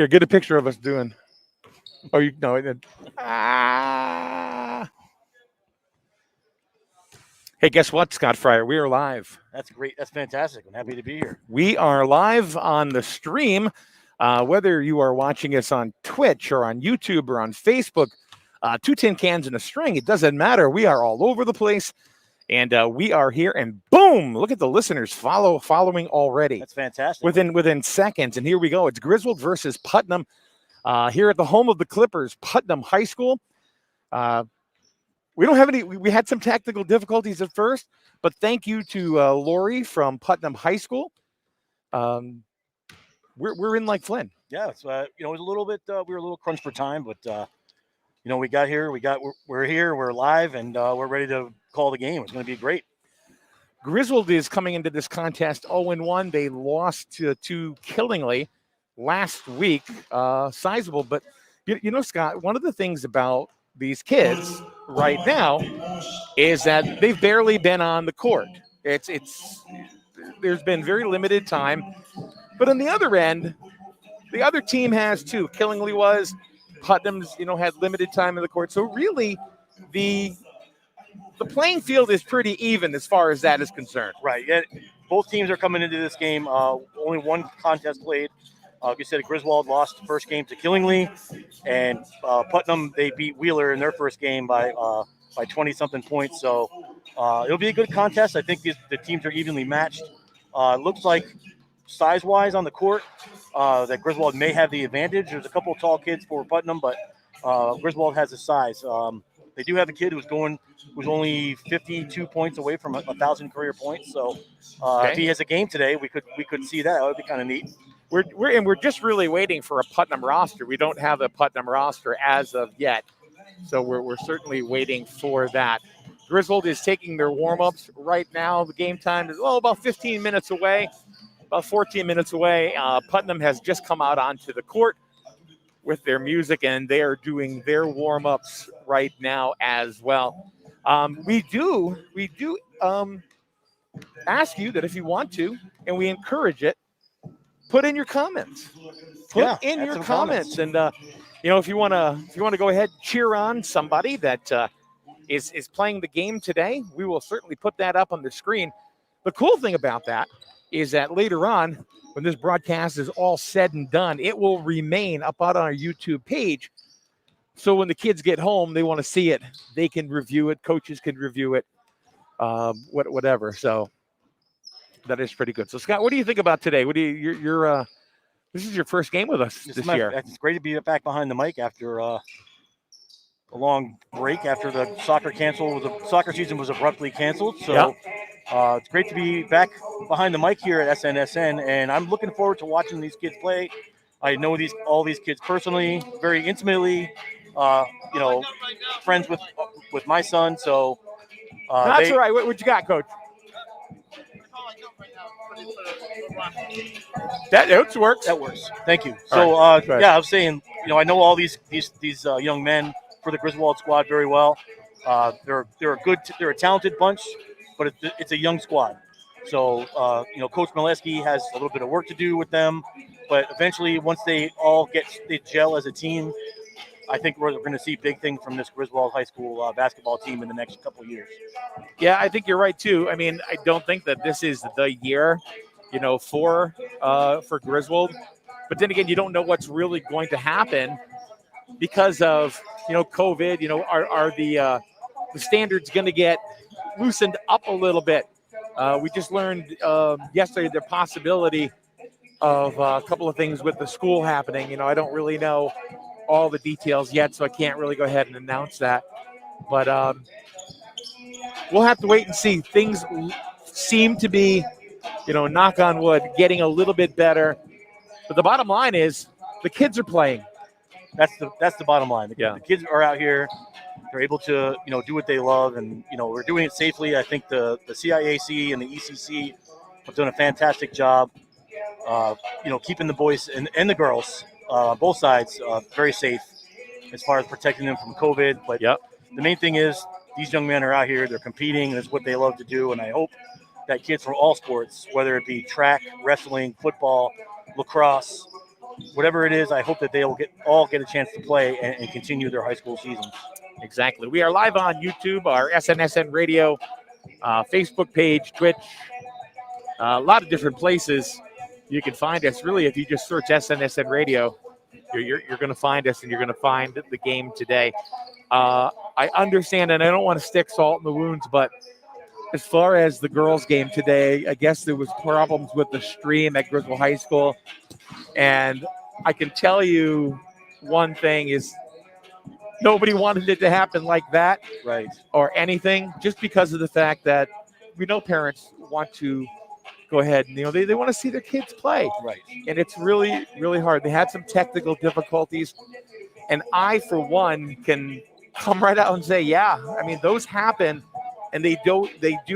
Here, get a picture of us doing. Oh, you know it. Ah. Hey, guess what, Scott Fryer? We are live. That's great. That's fantastic. I'm happy to be here. We are live on the stream. Whether you are watching us on Twitch or on YouTube or on Facebook, 2 tin cans and a string, it doesn't matter. We are all over the place. And we are here, and boom! Look at the listeners following already. That's fantastic. Within seconds, and here we go. It's Griswold versus Putnam here at the home of the Clippers, Putnam High School. We don't have any. We had some technical difficulties at first, but thank you to Lori from Putnam High School. We're in like Flynn. Yeah, it's, it was a little bit. We were a little crunched for time, but we got here. We're here. We're live, and we're ready to call the game. It's going to be great. Griswold is coming into this contest 0-1. They lost to Killingly last week, sizable. But you know, Scott, one of the things about these kids right now is that they've barely been on the court. There's been very limited time. But on the other end, the other team has too. Killingly was. Putnam's, had limited time in the court. So really, the playing field is pretty even as far as that is concerned. Right. Yeah, both teams are coming into this game. Only one contest played. Like you said, Griswold lost the first game to Killingly, and Putnam, they beat Wheeler in their first game by 20-something points. So it'll be a good contest. I think the teams are evenly matched. It looks like size-wise on the court that Griswold may have the advantage. There's a couple of tall kids for Putnam, but Griswold has the size. They do have a kid who's only 52 points away from 1,000 career points. So if he has a game today, we could see that. That would be kind of neat. We're just really waiting for a Putnam roster. We don't have a Putnam roster as of yet, so we're certainly waiting for that. Griswold is taking their warm-ups right now. The game time is about 15 minutes away, about 14 minutes away. Putnam has just come out onto the court with their music, and they are doing their warm-ups right now as well. We do ask you that if you want to, and we encourage it, put in your comments. Put in your comments. And if you want to go ahead and cheer on somebody that is playing the game today, we will certainly put that up on the screen. The cool thing about that is that later on, when this broadcast is all said and done, it will remain up on our YouTube page. So when the kids get home, they want to see it. They can review it. Coaches can review it. Whatever. So that is pretty good. So Scott, what do you think about today? What do you're this is your first game with us this year. It's great to be back behind the mic after a long break after the soccer season was abruptly canceled. So it's great to be back behind the mic here at SNSN, and I'm looking forward to watching these kids play. I know all these kids personally, very intimately. Friends with my son. So that's all right. What you got, Coach? That works. That works. Thank you. So I was saying, I know all these young men for the Griswold squad very well. They're a talented bunch, but it's a young squad. So Coach Mileski has a little bit of work to do with them, but eventually, once they gel as a team, I think we're going to see big things from this Griswold High School basketball team in the next couple of years. Yeah, I think you're right too. I mean, I don't think that this is the year, for Griswold. But then again, you don't know what's really going to happen because of COVID. Are the standards going to get loosened up a little bit? We just learned yesterday the possibility of a couple of things with the school happening. I don't really know all the details yet, so I can't really go ahead and announce that. But we'll have to wait and see. Things seem to be, knock on wood, getting a little bit better. But the bottom line is the kids are playing. That's the bottom line. The kids are out here. They're able to, do what they love, and we're doing it safely. I think the CIAC and the ECC have done a fantastic job. Keeping the boys and the girls, both sides, very safe as far as protecting them from COVID. But the main thing is these young men are out here. They're competing. That's what they love to do. And I hope that kids from all sports, whether it be track, wrestling, football, lacrosse, whatever it is, I hope that they'll all get a chance to play and continue their high school seasons. Exactly. We are live on YouTube, our SNSN Radio, Facebook page, Twitch, a lot of different places you can find us. Really, if you just search SNSN Radio, you're going to find us, and you're going to find the game today. I understand, and I don't want to stick salt in the wounds, but as far as the girls' game today, I guess there was problems with the stream at Griswold High School, and I can tell you one thing is nobody wanted it to happen like that, right, or anything, just because of the fact that we know parents want to go ahead and they want to see their kids play, right, and it's really, really hard. They had some technical difficulties, and I, for one, can come right out and say, yeah, I mean, those happen, and they do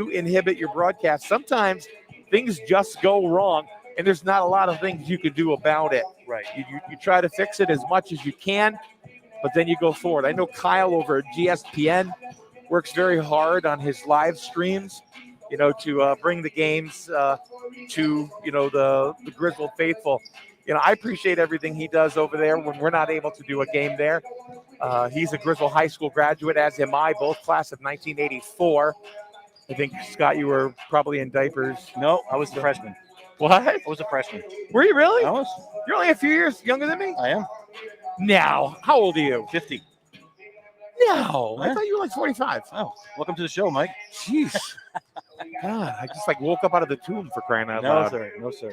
inhibit your broadcast. Sometimes things just go wrong, and there's not a lot of things you can do about it. Right. You try to fix it as much as you can, but then you go forward. I know Kyle over at GSPN works very hard on his live streams, to bring the games to, the Griswold faithful. I appreciate everything he does over there when we're not able to do a game there. He's a Griswold High School graduate, as am I, both class of 1984. I think, Scott, you were probably in diapers. No, I was a freshman. What? I was a freshman. Were you really? I was. You're only a few years younger than me? I am. Now, how old are you? 50. No, I Yeah. thought you were like 45. Oh, welcome to the show, Mike. Jeez. God, I just woke up out of the tomb, for crying out No, loud. sir. No, sir.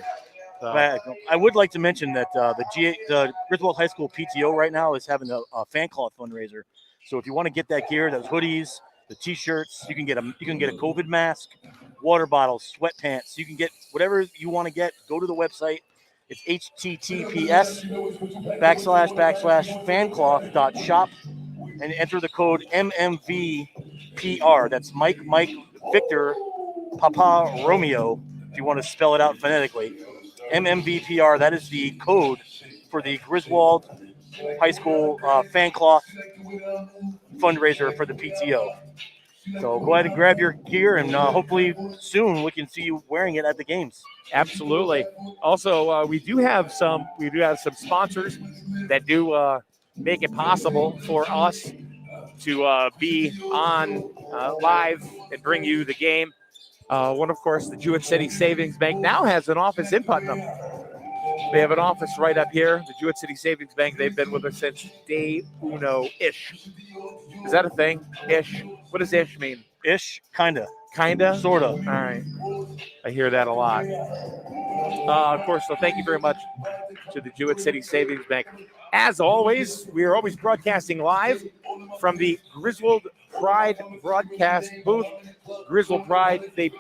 So, I would like to mention that the Griswold High School PTO right now is having a fan cloth fundraiser. So if you want to get that gear, those hoodies, the T-shirts, you can get a COVID mask, water bottles, sweatpants. You can get whatever you want to get. Go to the website. It's https://fancloth.shop and enter the code MMVPR. That's Mike Victor Papa Romeo, if you want to spell it out phonetically. MMVPR, that is the code for the Griswold High School fan cloth fundraiser for the PTO. So go ahead and grab your gear, and hopefully soon we can see you wearing it at the games. absolutely. Also, we do have some sponsors that do make it possible for us to be on live and bring you the game. One, of course, the Jewett City Savings Bank now has an office in Putnam. They have an office right up here, the Jewett City Savings Bank. They've been with us since day uno-ish. Is that a thing? Ish. What does ish mean? Ish, kinda. Kinda? Sorta. All right. I hear that a lot. Of course, so thank you very much to the Jewett City Savings Bank. As always, we are always broadcasting live from the Griswold Pride broadcast booth. Griswold Pride, they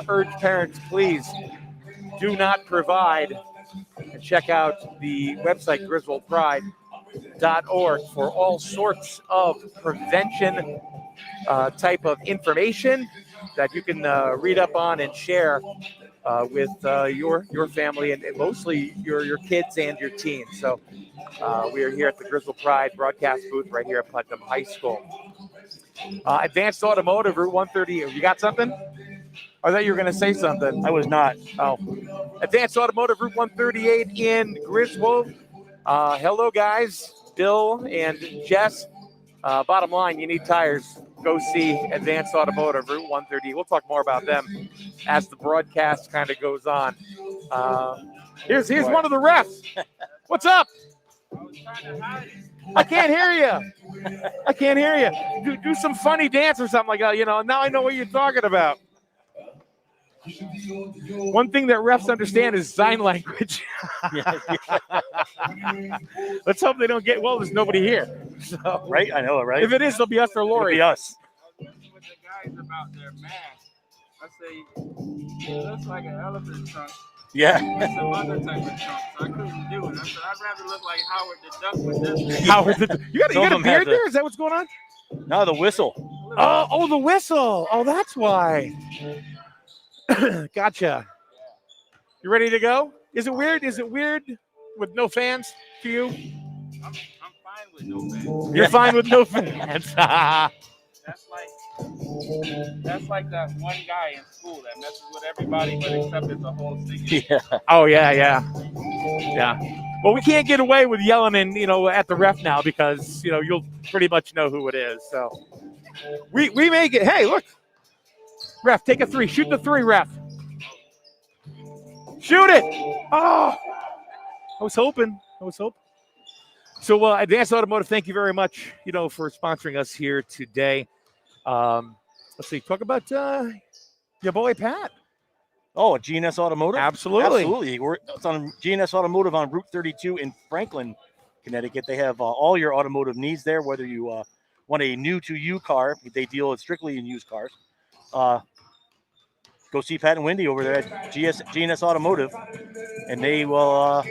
urge parents, please do not provide, and check out the website griswoldpride.org for all sorts of prevention type of information that you can read up on and share with your family and mostly your kids and your teens. So we are here at the Griswold Pride broadcast booth right here at Putnam High School. Advanced Automotive, Route 130. You got something? I thought you were going to say something. I was not. Oh. Advanced Automotive, Route 138 in Griswold. Hello, guys. Bill and Jess. Bottom line, you need tires. Go see Advanced Automotive, Route 138. We'll talk more about them as the broadcast kind of goes on. Here's one of the refs. What's up? I can't hear you. I can't hear you. Do some funny dance or something like that. Now I know what you're talking about. One thing that refs understand is sign language. Let's hope they don't get. Well, there's nobody here. So, right? I know it, right? If it is, it'll be us or Lori. It'll be us. With the guys about their mask, I say it looks like an elephant trunk. Yeah. And some other type of trunk. So I couldn't do it. I said I'd rather look like Howard the Duck with this. Howard the You got a them beard have there? Is that what's going on? No, the whistle. Oh, the whistle. Oh, that's why. Gotcha. You ready to go? Is it weird? Is it weird with no fans to you? I'm fine with no fans. You're fine with no fans. That's like that one guy in school that messes with everybody, but except it's a whole thing. Yeah. Oh, yeah. Well, we can't get away with yelling and at the ref now because you'll pretty much know who it is. So we make it. Hey, look, ref, take a three. Shoot the three, ref. Shoot it. Oh, I was hoping. So, Advanced Automotive, thank you very much, for sponsoring us here today. Let's see, talk about your boy Pat. Oh, GNS Automotive? Absolutely. Absolutely. It's on GNS Automotive on Route 32 in Franklin, Connecticut. They have all your automotive needs there, whether you want a new-to-you car. They deal strictly in used cars. Go see Pat and Wendy over there at GNS Automotive, and they will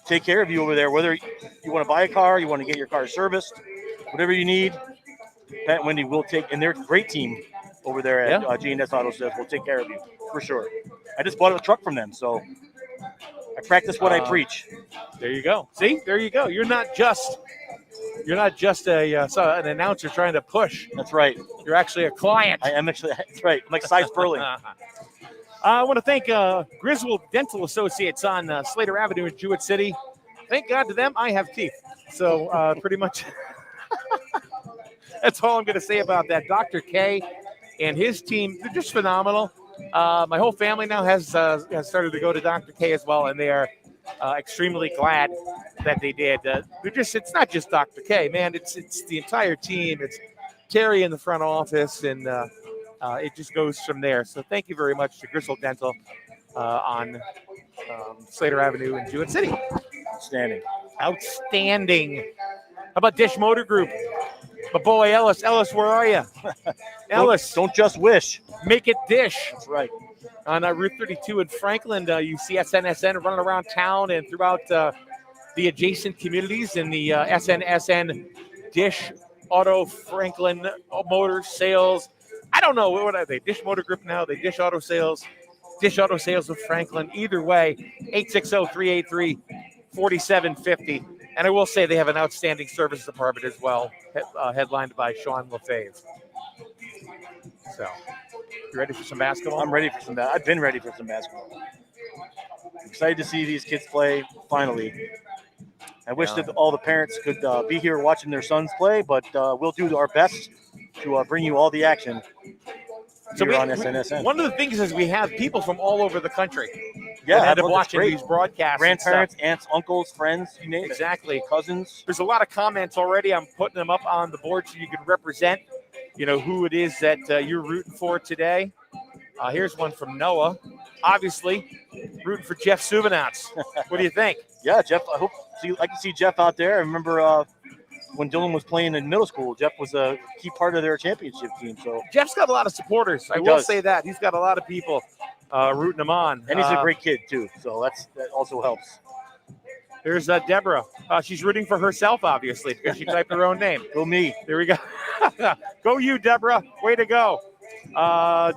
take care of you over there, whether you want to buy a car, you want to get your car serviced, whatever you need. Pat and Wendy will take, and they're a great team over there at GNS Auto Sales. Will take care of you for sure. I just bought a truck from them, so I practice what I preach. There you go. See, there you go. You're not just an announcer trying to push. That's right. You're actually a client. I am actually. That's right. I'm like Cy Sperling. I want to thank Griswold Dental Associates on Slater Avenue in Jewett City. Thank God to them, I have teeth. So pretty much that's all I'm going to say about that. Dr. K and his team, they're just phenomenal. My whole family now has started to go to Dr. K as well, and they are extremely glad that they did. It's not just Dr. K, man. It's the entire team. It's Terry in the front office, and it just goes from there. So thank you very much to Griswold Dental on Slater Avenue in Jewett City. Outstanding. How about Dish Motor Group? My boy Ellis. Ellis, where are you? Ellis. Don't just wish. Make it Dish. That's right. On Route 32 in Franklin, you see SNSN running around town and throughout the adjacent communities in the SNSN Dish Auto Franklin Motor Sales. I don't know. What are they? Dish Motor Group now? They Dish Auto Sales. Dish Auto Sales of Franklin. Either way, 860-383-4750. And I will say they have an outstanding service department as well, headlined by Sean LaFave. So, you ready for some basketball? I'm ready for some basketball. I've been ready for some basketball. I'm excited to see these kids play, finally. I wish that all the parents could be here watching their sons play, but we'll do our best to bring you all the action here on SNSN. One of the things is we have people from all over the country. Yeah, end up watching these broadcasts. Grandparents, aunts, uncles, friends, you name it. Exactly. Cousins. There's a lot of comments already. I'm putting them up on the board so you can represent, who it is that you're rooting for today. Here's one from Noah. Obviously, rooting for Jeff Suvanats. What do you think? Yeah, Jeff. I can see Jeff out there. I remember when Dylan was playing in middle school, Jeff was a key part of their championship team. So Jeff's got a lot of supporters. I will say that he's got a lot of people rooting him on, and he's a great kid too. So that also helps. There's Deborah. She's rooting for herself, obviously, because she typed her own name. Go me. There we go. Go you, Deborah. Way to go.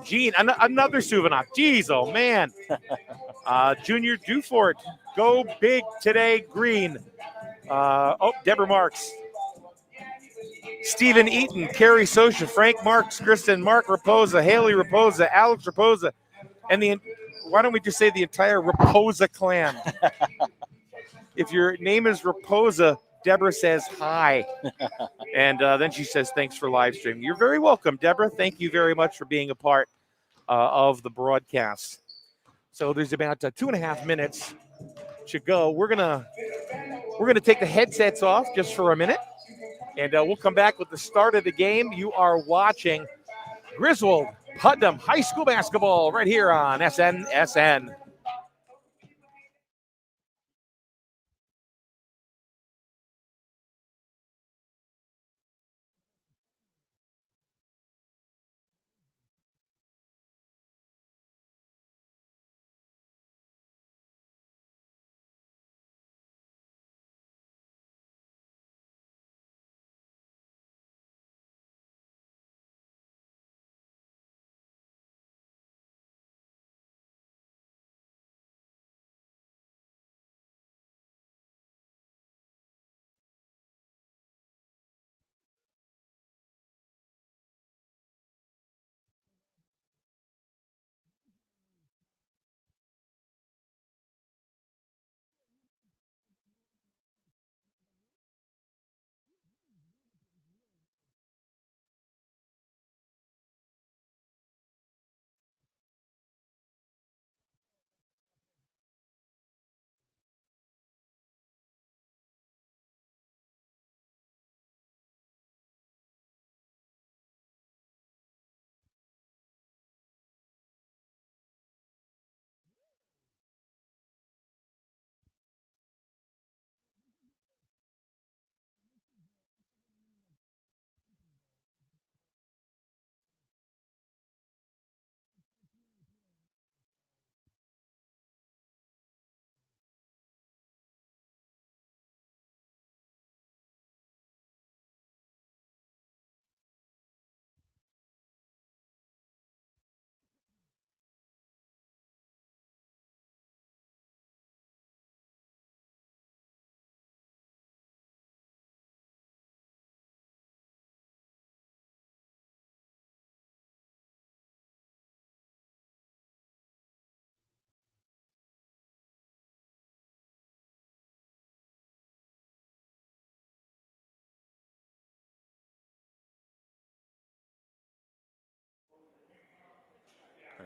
Gene, another Suvanat. Jeez, oh man. Junior Dufort. Go big today, green. Deborah Marks. Stephen Eaton, Carrie Sosha, Frank Marks, Kristen, Mark Raposa, Haley Raposa, Alex Raposa, and why don't we just say the entire Raposa clan? If your name is Raposa, Deborah says hi. And then she says, thanks for live streaming. You're very welcome, Deborah. Thank you very much for being a part of the broadcast. So there's about 2.5 minutes to go. We're gonna take the headsets off just for a minute, and we'll come back with the start of the game. You are watching Griswold Putnam High School basketball right here on SNSN.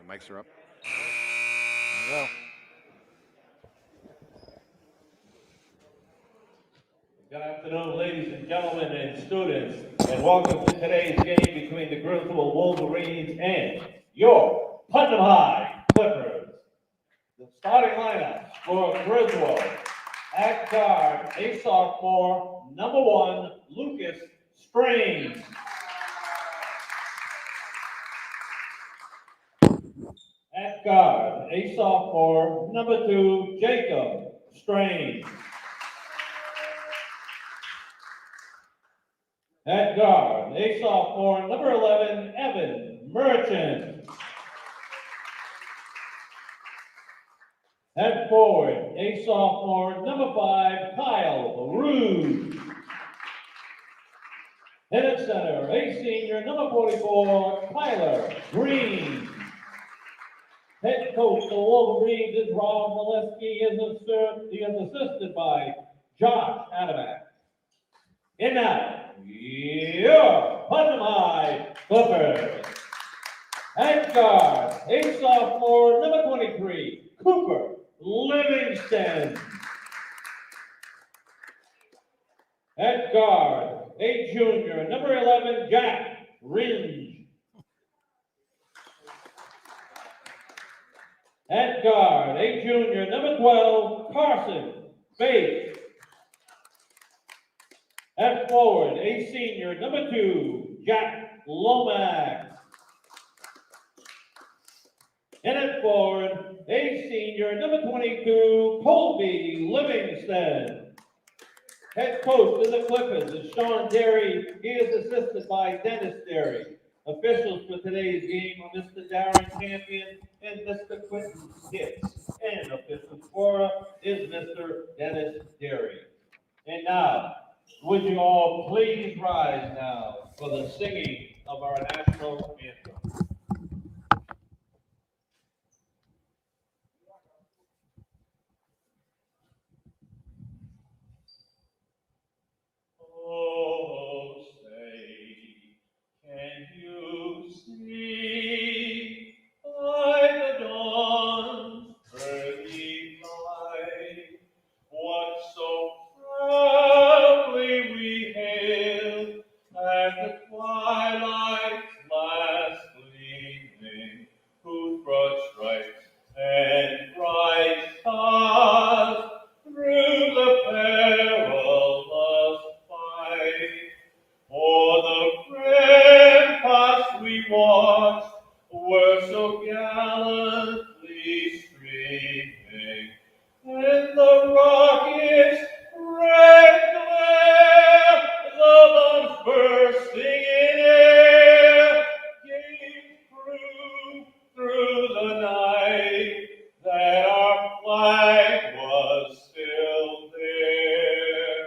Mics are up. There you go. Good afternoon, ladies and gentlemen and students, and welcome to today's game between the Griswold Wolverines and your Putnam High Clippers. The starting lineup for Griswold: at guard, a sophomore, number 1, Lucas Strange. At guard, a sophomore, number 2, Jacob Strange. At guard, a sophomore, number 11, Evan Merchant. At forward, a sophomore, number 5, Kyle Rude. And at center, a senior, number 44, Tyler Green. Head coach of the Wolverines is Rob Molesky, he is assisted by Josh Adamak. And now, your Putnam High Clippers. At guard, a sophomore, number 23, Cooper Livingston. At guard, a junior, number 11, Jack Ringe. At guard, a junior, number 12, Carson Bates. At forward, a senior, number 2, Jack Lomax. And at forward, a senior, number 22, Colby Livingston. Head coach of the Clippers is Sean Derry. He is assisted by Dennis Derry. Officials for today's game are Mr. Darren Champion and Mr. Quentin Hicks. And official scorer is Mr. Dennis Derry. And now, would you all please rise now for the singing of our national anthem. Oh, say, can you see by the dawn's early light what so proudly we hailed as the twilight's last gleaming, whose broad stripes and bright stars through the perilous fight, o'er the ramparts we watched were so gallantly streaming, and the rocket's red glare, the bombs bursting in air, gave proof through the night that our flag was still there.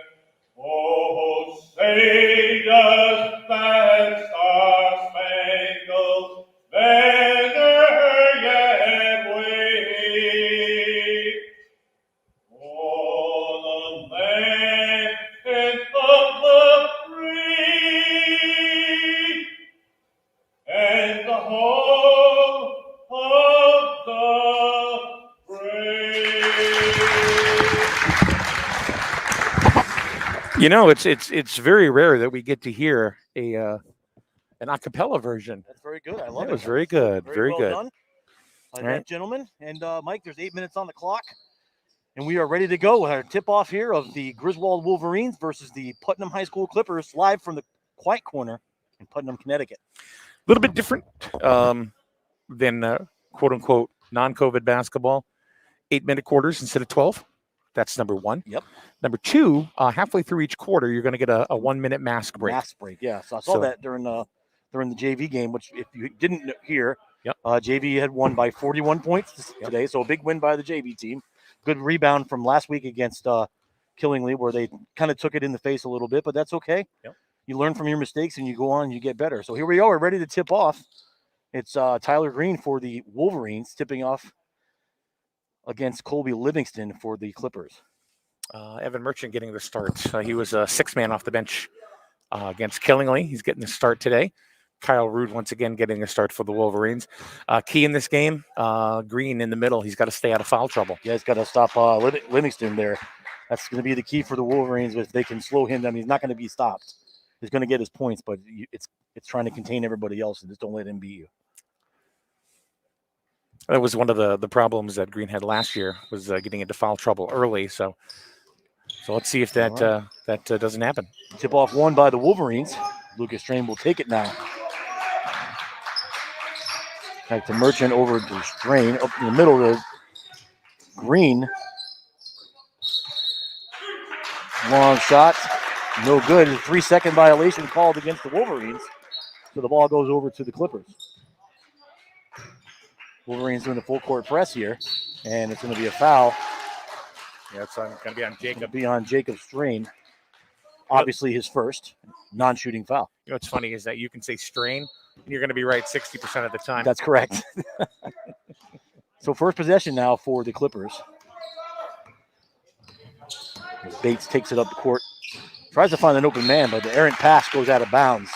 Oh, say does that star-spangled banner yet wave o'er the land of the free and the home of the brave? You know, it's very rare that we get to hear an a cappella version. That's very good. I love it. It was very good. Very well good. done by All right. that gentleman. And Mike, there's 8 minutes on the clock. And we are ready to go with our tip-off here of the Griswold Wolverines versus the Putnam High School Clippers, live from the Quiet Corner in Putnam, Connecticut. A little bit different than quote-unquote non-COVID basketball. 8-minute quarters instead of 12. That's number one. Yep. Number two, halfway through each quarter, you're going to get a 1-minute mask break. Mask break, yeah. So I saw that during the JV game, which if you didn't hear, Yep. JV had won by 41 points today. So a big win by the JV team. Good rebound from last week against Killingly, where they kind of took it in the face a little bit, but that's okay. Yep. You learn from your mistakes and you go on and you get better. So here we are. We're ready to tip off. It's Tyler Green for the Wolverines tipping off against Colby Livingston for the Clippers. Evan Merchant getting the start. He was a 6-man off the bench against Killingly. He's getting the start today Kyle Rude once again getting a start for the Wolverines. Key in this game, Green in the middle. He's got to stay out of foul trouble. Yeah, he's got to stop Livingston there. That's going to be the key for the Wolverines. If they can slow him down, he's not going to be stopped. He's going to get his points, but it's trying to contain everybody else and just don't let him beat you. That was one of the problems that Green had last year, was getting into foul trouble early. So let's see if that doesn't happen. Tip off won by the Wolverines. Lucas Strain will take it now. Back to Merchant, over to Strain, up in the middle to Green. Long shot, no good. A 3-second violation called against the Wolverines. So the ball goes over to the Clippers. Wolverines doing the full court press here, and it's going to be a foul. Yeah, it's going to be on Jacob. Be on Jacob Strain. Obviously his first non-shooting foul. You know what's funny is that you can say Strain, and you're going to be right 60% of the time. That's correct. So first possession now for the Clippers. Bates takes it up the court. Tries to find an open man, but the errant pass goes out of bounds.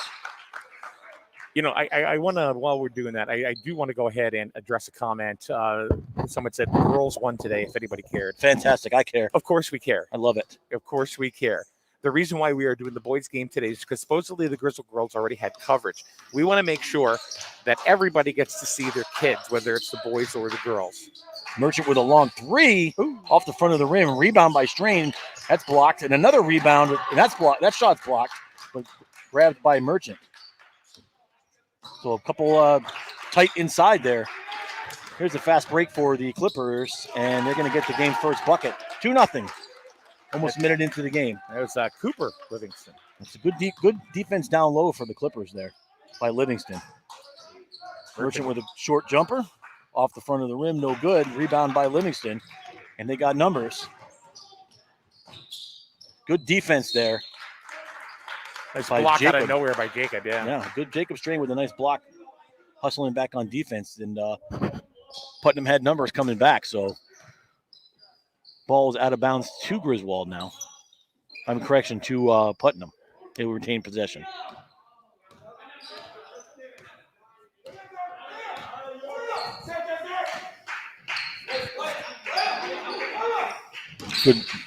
You know, I want to, while we're doing that, I do want to go ahead and address a comment. Someone said the girls won today, if anybody cared. Fantastic. I care. Of course we care. I love it. Of course we care. The reason why we are doing the boys game today is because supposedly the Griswold girls already had coverage. We want to make sure that everybody gets to see their kids, whether it's the boys or the girls. Merchant with a long three off the front of the rim. Rebound by Strain. That's blocked. And another rebound, and that's blocked. That shot's blocked, but grabbed by Merchant. So a couple tight inside there. Here's a fast break for the Clippers, and they're going to get the game's first bucket. 2-0. Almost a minute into the game. That was Cooper Livingston. It's a good defense down low for the Clippers there by Livingston. Merchant with a short jumper off the front of the rim, no good. Rebound by Livingston, and they got numbers. Good defense there. Nice block Jacob. Out of nowhere by Jacob, yeah. Yeah, good Jacob Strain with a nice block, hustling back on defense. And Putnam had numbers coming back, so ball is out of bounds to Griswold now. Correction, to Putnam. They will retain possession.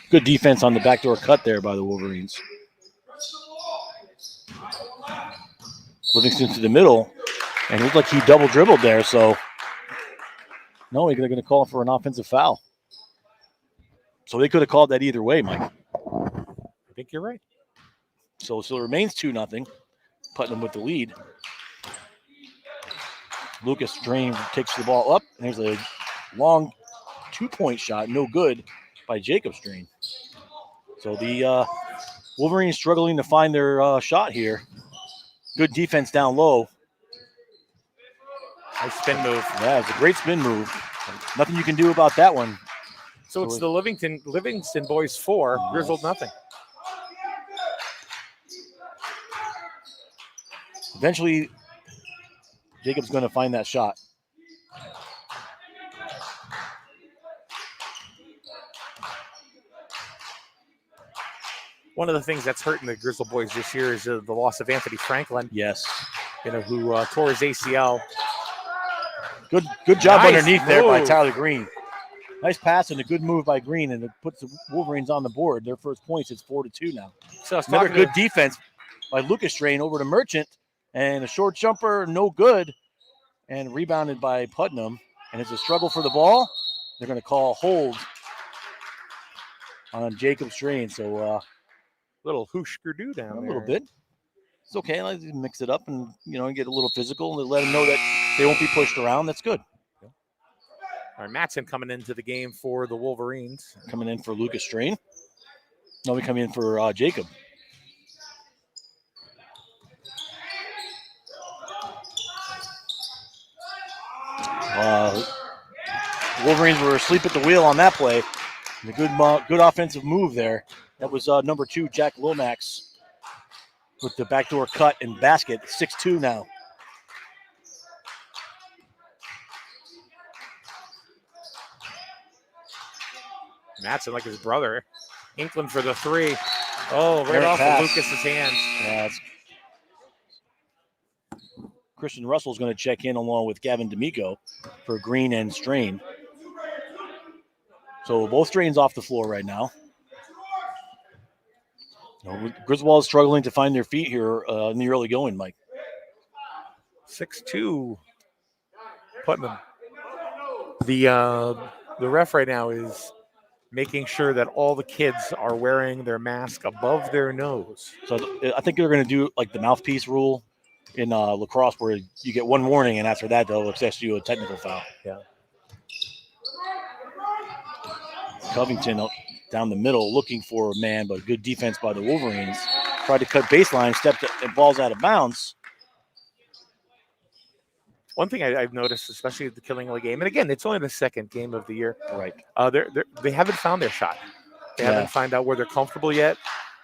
Good defense on the backdoor cut there by the Wolverines. Livingston to the middle, and it looked like he double dribbled there, so no, they're going to call for an offensive foul. So they could have called that either way, Mike. I think you're right. So it remains 2-0. Putnam with the lead. Lucas Strain takes the ball up, and there's a long 2-point shot, no good, by Jacob Strain. So the Wolverines struggling to find their shot here. Good defense down low. Nice spin move. Yeah, it's a great spin move. Nothing you can do about that one. So it's the Livingston boys 4, Griswold nothing. Eventually, Jacob's going to find that shot. One of the things that's hurting the Griswold boys this year is the loss of Anthony Franklin. Yes. Who tore his ACL. Good job Nice underneath move there by Tyler Green. Nice pass and a good move by Green, and it puts the Wolverines on the board. Their first points, it's 4-2 now. So another good defense by Lucas Strain over to Merchant, and a short jumper, no good, and rebounded by Putnam. And it's a struggle for the ball. They're going to call hold on Jacob Strain. So little hoosh-doo down there. A little bit. It's okay. Let's mix it up and, get a little physical and let them know that they won't be pushed around. That's good. All right, Matson coming into the game for the Wolverines. Coming in for Lucas Strain. No, we come in for Jacob. Wolverines were asleep at the wheel on that play. And a good offensive move there. That was number 2, Jack Lomax, with the backdoor cut and basket. 6-2 now. Matson like his brother. Inkland for the 3. Oh, right off of Lucas's hands. Yeah, Christian Russell is going to check in along with Gavin D'Amico for Green and Strain. So both Strains off the floor right now. Griswold is struggling to find their feet here in the early going, Mike. 6-2 Putnam. The ref right now is making sure that all the kids are wearing their mask above their nose. So I think they're going to do like the mouthpiece rule in lacrosse, where you get one warning, and after that they'll assess you a technical foul. Yeah. Covington down the middle looking for a man, but good defense by the Wolverines. Tried to cut baseline, stepped and ball's out of bounds. One thing I've noticed, especially at the Killingly game, and again, it's only the second game of the year. Right. They haven't found their shot. They haven't found out where they're comfortable yet.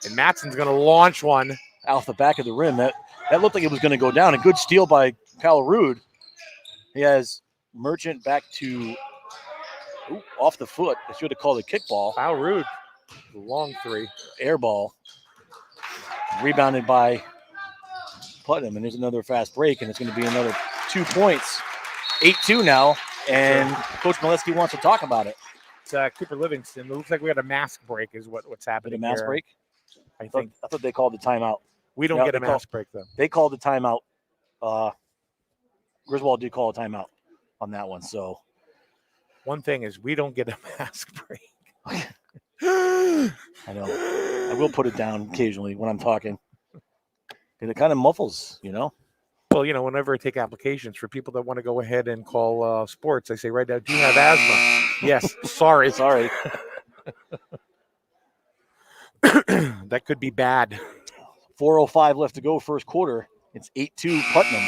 And Matson's going to launch one out the back of the rim. That looked like it was going to go down. A good steal by Calarud. He has Merchant back to off the foot. They should have called a kickball. Calarud, long three. Air ball. Rebounded by Putnam. And there's another fast break, and it's going to be another 2 points. 8-2 now, and Coach Molesky wants to talk about it. It's Cooper Livingston. It looks like we got a mask break is what's happening. A mask here. break? I think. I thought they called the timeout. We don't get a mask break, though. They called the timeout. Griswold did call a timeout on that one. So one thing is we don't get a mask break. I know. I will put it down occasionally when I'm talking. And it kind of muffles, you know. Well, whenever I take applications for people that want to go ahead and call sports, I say right now, do you have asthma? Yes. Sorry. That could be bad. 4:05 left to go, first quarter. It's 8-2 Putnam.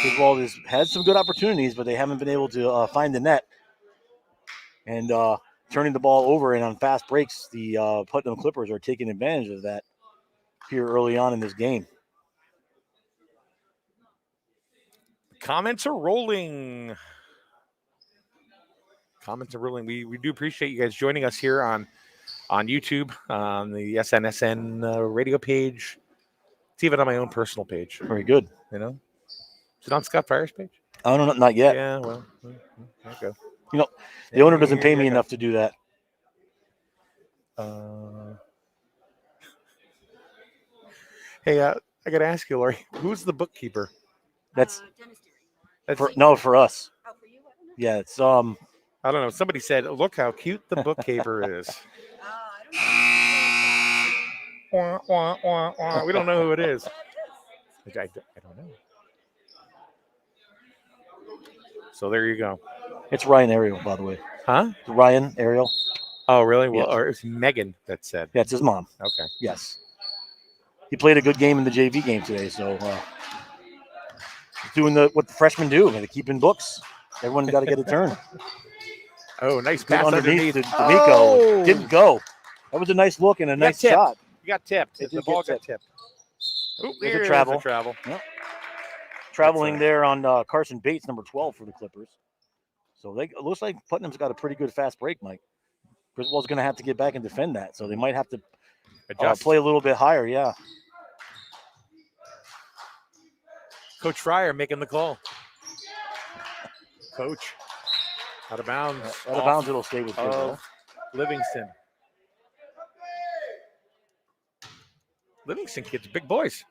Griswold has had some good opportunities, but they haven't been able to find the net. And turning the ball over, and on fast breaks, the Putnam Clippers are taking advantage of that here early on in this game. Comments are rolling. We do appreciate you guys joining us here on YouTube, on the SNSN radio page. It's even on my own personal page. Very good. Is it on Scott Fire's page? I don't know, not yet. Yeah, well, okay. The owner doesn't pay me enough to do that. Hey, I got to ask you, Lori, who's the bookkeeper? That's for us. Oh, for you? Yeah, it's I don't know. Somebody said, "Look how cute the bookkeeper is." Wah, wah, wah, wah. We don't know who it is. I don't know. So there you go. It's Ryan Ariel, by the way. Huh? Ryan Ariel. Oh, really? Well, Yes. or it's Megan that said. Yeah, it's his mom. Okay. Yes. He played a good game in the JV game today, so doing what the freshmen do. They keep in books. Everyone's got to get a turn. Oh, nice Good pass underneath underneath. to D'Amico. Oh! Didn't go. That was a nice look and a nice tipped. shot. You got tipped. It The did ball get got tipped. Oop, There's a there's travel. travel. Traveling there on Carson Bates, number 12 for the Clippers. So it looks like Putnam's got a pretty good fast break, Mike. Griswold's going to have to get back and defend that, so they might have to play a little bit higher, yeah. Coach Fryer making the call. Coach. Out of bounds. Out of bounds, it'll stay with Griswold. Livingston. Livingston kids, big boys.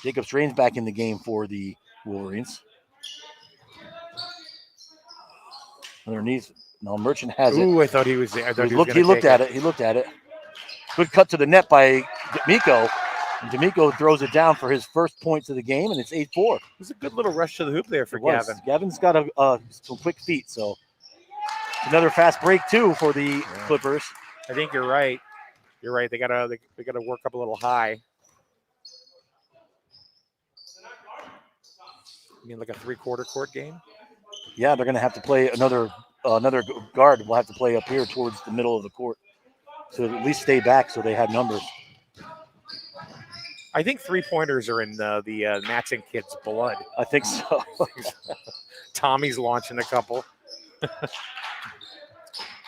Jacob Strain's back in the game for the Wolverines. Underneath, no, Merchant has it. Ooh, I thought he was there. He looked at it. He looked at it. Good cut to the net by D'Amico. And D'Amico throws it down for his first points of the game, and it's 8-4. It was a good little rush to the hoop there for Gavin. Gavin's got some quick feet, so another fast break too for the Clippers. I think you're right. You're right. They gotta work up a little high. You mean like a 3/4 court game? Yeah, they're going to have to play another guard. Will have to play up here towards the middle of the court to at least stay back so they have numbers. I think 3-pointers are in the Matson kids' blood. I think so. Tommy's launching a couple. All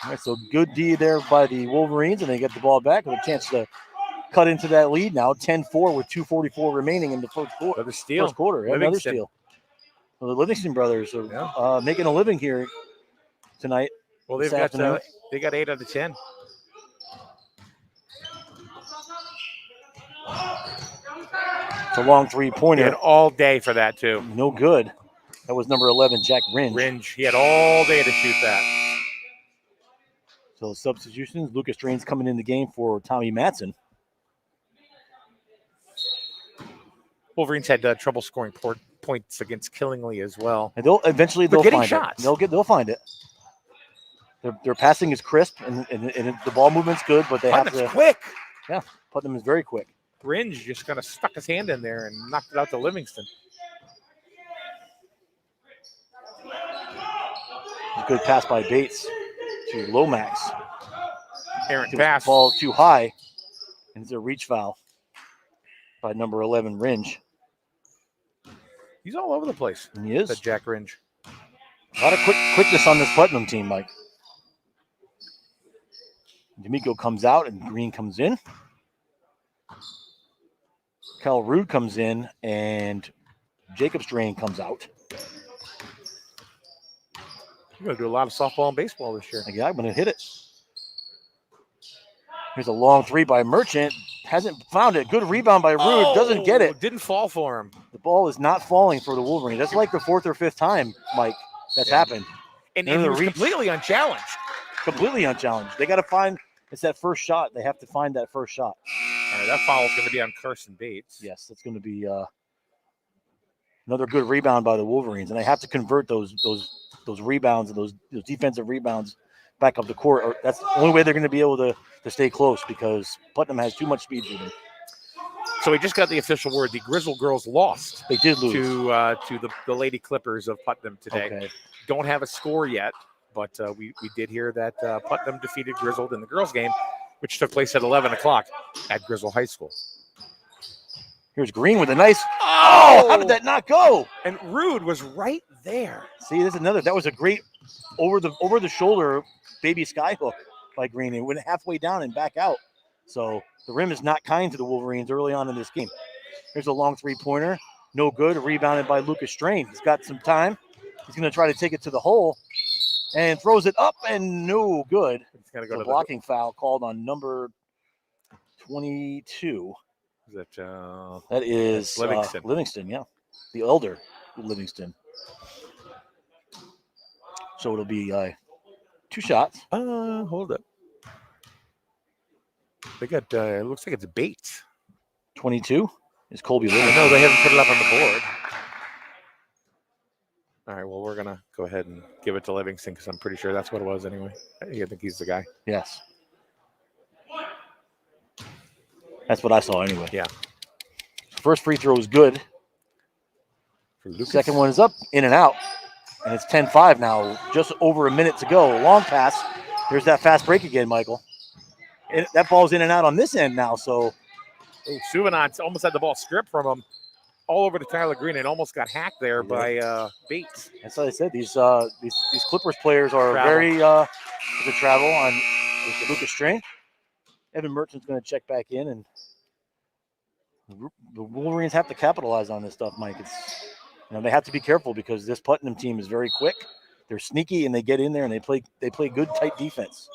right, so good D there by the Wolverines, and they get the ball back with a chance to cut into that lead now. 10-4 with 2:44 remaining in the first quarter. Another steal. First quarter. Yeah, another Livingston. steal. Well, the Livingston brothers are making a living here tonight. Well, this they got afternoon. 8 out of 10. It's a long He three-pointer. had all day for that too. No good. That was number 11, Jack Ringe. Ringe, he had all day to shoot that. So substitutions, Lucas Drain's coming in the game for Tommy Matson. Wolverines had trouble scoring points against Killingly as well. And they'll getting find shots. it. They'll find it. Their passing is crisp and the ball movement's good, but they Putnam's have to. quick. Yeah, Putnam is very quick. Ringe just kind of stuck his hand in there and knocked it out to Livingston. A good pass by Bates to Lomax. Errant It was pass. ball too high, and it's a reach foul by number 11, Ringe. He's all over the place. And he is. That Jack Ringe. A lot of quickness on this Putnam team, Mike. D'Amico comes out and Green comes in. Cal Rude comes in and Jacob's Drain comes out. You're going to do a lot of softball and baseball this year. Yeah, I'm going to hit it. Here's a long three by Merchant. Hasn't found it. Good rebound by Rude. Doesn't get it. Didn't fall for him. The ball is not falling for the Wolverines. That's like the fourth or fifth time, Mike, that's happened. And None of he the was reach. completely unchallenged. Completely unchallenged. They got to find, it's that first shot. They have to find that first shot. All right, that foul is going to be on Carson Bates. Yes, that's going to be another good rebound by the Wolverines. And they have to convert those rebounds and those defensive rebounds back up the court. Or that's the only way they're going to be able to stay close because Putnam has too much speed for them. So we just got the official word. The Griswold girls lost. They did lose. To the Lady Clippers of Putnam today. Okay. Don't have a score yet, but we did hear that Putnam defeated Griswold in the girls' game, which took place at 11 o'clock at Griswold High School. Here's Green with a nice. Oh! How did that not go? And Rude was right there. See, there's another. That was a great over the shoulder baby sky hook by Green. It went halfway down and back out. So the rim is not kind to the Wolverines early on in this game. Here's a long three-pointer. No good. Rebounded by Lucas Strain. He's got some time. He's going to try to take it to the hole and throws it up and no good. It's going to go to blocking foul called on number 22. That is Livingston. Livingston, yeah. The elder Livingston. So it'll be 2 shots. Hold up. They got, it looks like it's Bates. 22 is Colby Livingston. No, they haven't put it up on the board. All right, well, we're going to go ahead and give it to Livingston because I'm pretty sure that's what it was anyway. I think he's the guy. Yes. That's what I saw anyway. Yeah. First free throw is good. Second one is up, in and out. And it's 10-5 now, just over a minute to go. Long pass. There's that fast break again, Michael. And that ball's in and out on this end now, so. Suvanant almost had the ball stripped from him all over to Tyler Green and almost got hacked there by Bates. That's what I said. These Clippers players are Travel. very to travel on Lucas Strain. Evan Merchant's going to check back in, and the Wolverines have to capitalize on this stuff, Mike. They have to be careful because this Putnam team is very quick. They're sneaky and they get in there and they play good tight defense.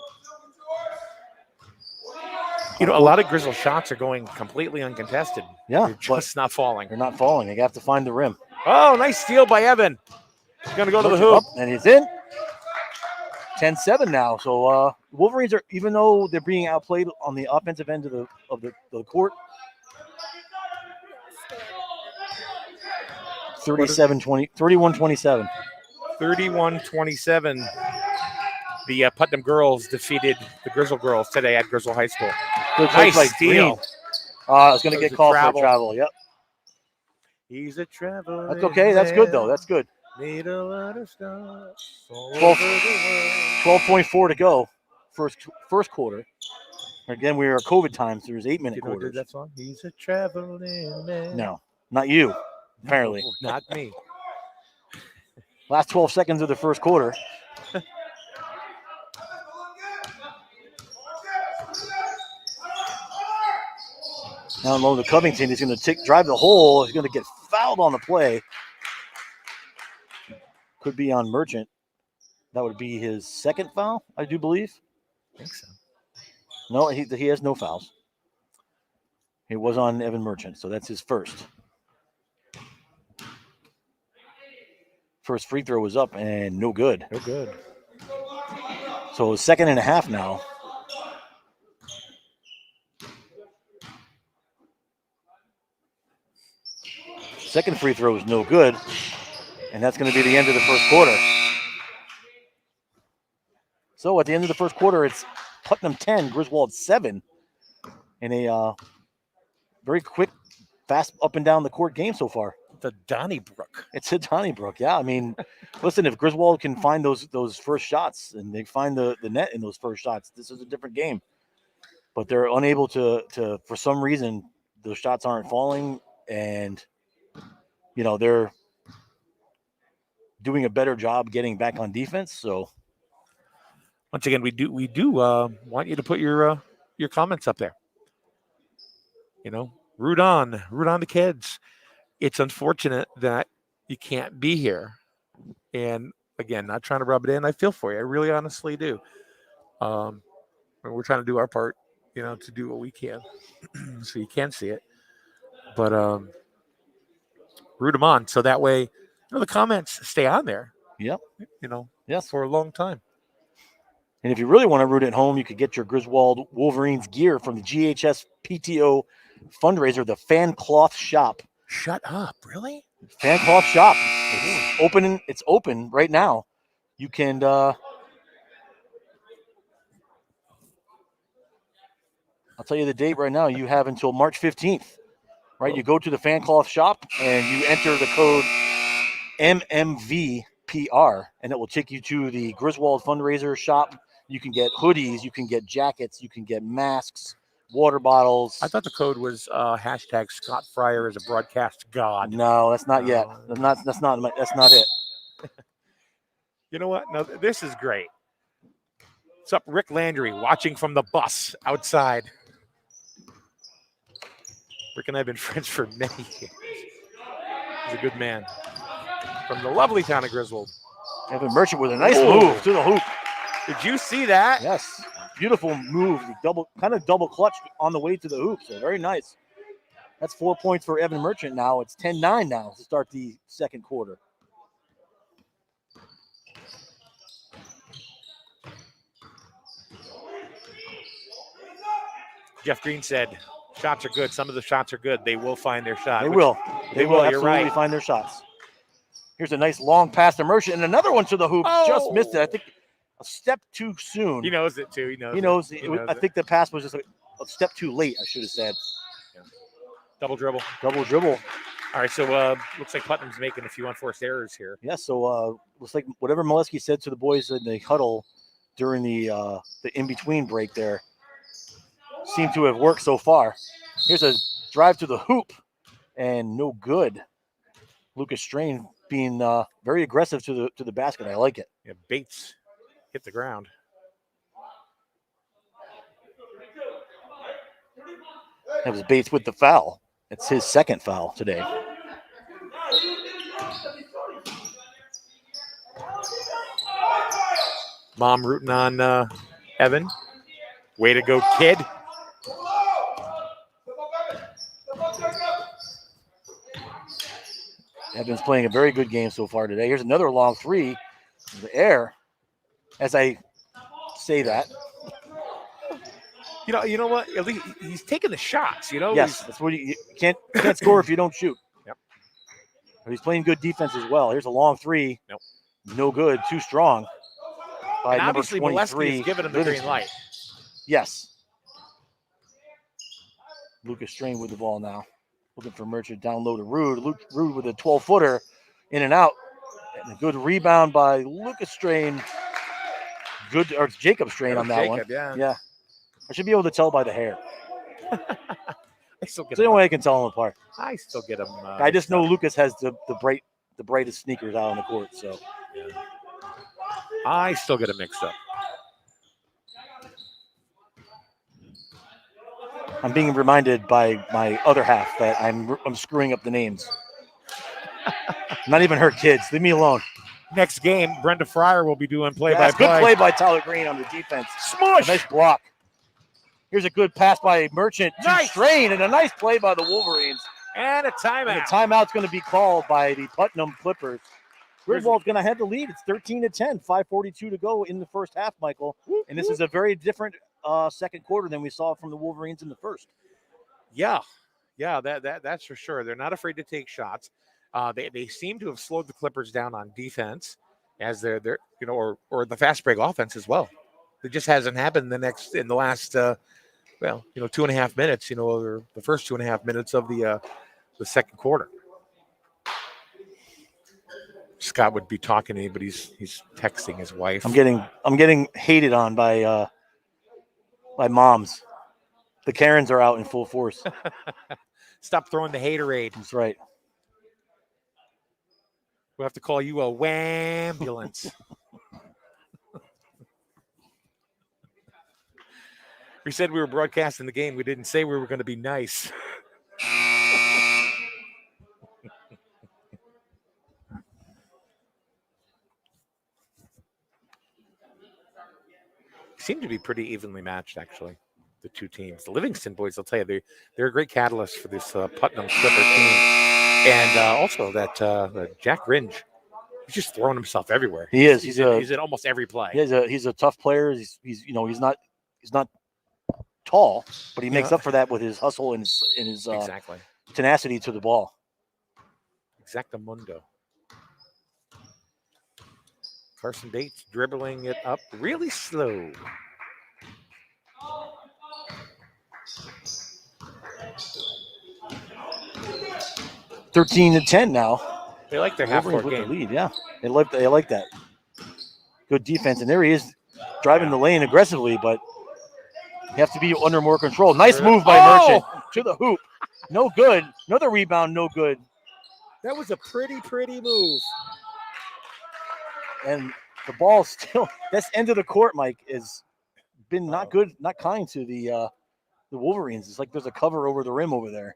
A lot of Griswold shots are going completely uncontested. Yeah, they're just not falling. They're not falling. They have to find the rim. Oh, nice steal by Evan. He's going to go to the hoop. Up, and he's in. 10-7 now. So Wolverines are, even though they're being outplayed on the offensive end of the court, 31-27. 31-27. The Putnam girls defeated the Griswold girls today at Griswold High School. Good Nice play, steal. It's going to get called for travel. Yep. He's a traveler. That's okay. That's good, though. That's good. Made a lot of stops all 12.4 to go. First quarter. Again, we are COVID times. So there's 8-minute quarters. That song? He's a traveling man. No, not you. Apparently. No, not me. Last 12 seconds of the first quarter. Down low to Covington. He's going to drive the hole. He's going to get fouled on the play. could be on Merchant. That would be his second foul, I do believe. I think so. No, he has no fouls. He was on Evan Merchant, so that's his first. First free throw was up and no good. No good. So second and a half now. Second free throw is no good, and that's going to be the end of the first quarter. So at the end of the first quarter, it's Putnam 10, Griswold 7, in a very quick, fast up and down the court game so far. The Donnybrook. It's a Donnybrook, yeah. I mean, listen, if Griswold can find those first shots and they find the net in those first shots, this is a different game. But they're unable to for some reason, those shots aren't falling, and they're doing a better job getting back on defense. So once again, we do want you to put your comments up there. Root on the kids. It's unfortunate that you can't be here. And again, not trying to rub it in. I feel for you. I really honestly do. We're trying to do our part, to do what we can so you can see it. But root them on so that way, the comments stay on there. Yep. Yes, for a long time. And if you really want to root at home, you could get your Griswold Wolverines gear from the GHS PTO fundraiser, the Fan Cloth Shop. Shut up! Really? Fan Cloth Shop. It's open right now. You can. I'll tell you the date right now. You have until March 15th. Right, you go to the Fan Cloth Shop and you enter the code MMVPR, and it will take you to the Griswold fundraiser shop. You can get hoodies, you can get jackets, you can get masks, water bottles. I thought the code was hashtag Scott Fryer is a broadcast god. No, that's not yet. That's not it. You know what? No, this is great. What's up, Rick Landry, watching from the bus outside. Rick and I have been friends for many years. He's a good man. From the lovely town of Griswold. Evan Merchant with a nice move to the hoop. Did you see that? Yes. Beautiful move. Double clutch on the way to the hoop. So very nice. That's 4 points for Evan Merchant now. It's 10-9 now to start the second quarter. Jeff Green said, shots are good. Some of the shots are good. They will find their shot. They will. They will You're absolutely right. find their shots. Here's a nice long pass to Merchant and another one to the hoop. Oh. Just missed it. I think a step too soon. He knows it too. He knows. I think the pass was just a step too late, I should have said. Yeah. Double dribble. All right, so looks like Putnam's making a few unforced errors here. Yeah, so looks like whatever Molesky said to the boys in the huddle during the in-between break there seemed to have worked so far. Here's a drive to the hoop, and no good. Lucas Strain being very aggressive to the basket. I like it. Yeah, Bates hit the ground. That was Bates with the foul. It's his second foul today. Mom rooting on Evan. Way to go, kid. Evan's playing a very good game so far today. Here's another long three in the air. As I say that. You know what? At least he's taking the shots, Yes, that's what you can't score if you don't shoot. Yep. But he's playing good defense as well. Here's a long three. Nope. No good. Too strong. By And number obviously 23. Molesky is giving him the green light. Yes. Lucas Strain with the ball now. Looking for Merchant down low to Rude. Rude with a 12-footer in and out. And a good rebound by Lucas Strain. Or it's Jacob Strain on that one. Yeah. I should be able to tell by the hair. I still get It's the only way I can tell them apart. I still get them. I just know Lucas has the brightest sneakers out on the court. So I still get them mixed up. I'm being reminded by my other half that I'm screwing up the names. Not even her kids. Leave me alone. next game, Brenda Fryer will be doing That's play-by-play. good play by Tyler Green on the defense. Smush! Nice block. Here's a good pass by Merchant to Nice. Strain, and a nice play by the Wolverines. And a timeout. And the timeout's going to be called by the Putnam Clippers. Griswold's going to have the lead. It's 13-10, 5:42 to go in the first half, Michael. And this is a very different second quarter than we saw from the Wolverines in the first. Yeah, that's for sure. They're not afraid to take shots. They seem to have slowed the Clippers down on defense, as they're or the fast break offense as well. It just hasn't happened in the last 2.5 minutes. Or the first 2.5 minutes of the second quarter. Scott would be talking to me, but he's texting his wife. I'm getting hated on by moms. The Karens are out in full force. Stop throwing the haterade. That's right. We'll have to call you a wambulance. We said we were broadcasting the game. We didn't say we were going to be nice. Seem to be pretty evenly matched, actually, the two teams. The Livingston boys, I'll tell you, they're a great catalyst for this Putnam Clipper team. And also that Jack Ringe, he's just throwing himself everywhere. He is. He's in almost every play. He's a tough player. He's not tall, but he makes up for that with his hustle and his Exactly. tenacity to the ball. Exactamundo. Carson Bates dribbling it up really slow. $13-10 now. They like their half-court with game. the lead. Yeah, they like that. Good defense, and there he is, driving the lane aggressively, but you have to be under more control. Nice move by Merchant to the hoop. No good. Another rebound. No good. That was a pretty move. And the ball still, this end of the court, Mike, has been not good, not kind to the Wolverines. It's like there's a cover over the rim over there,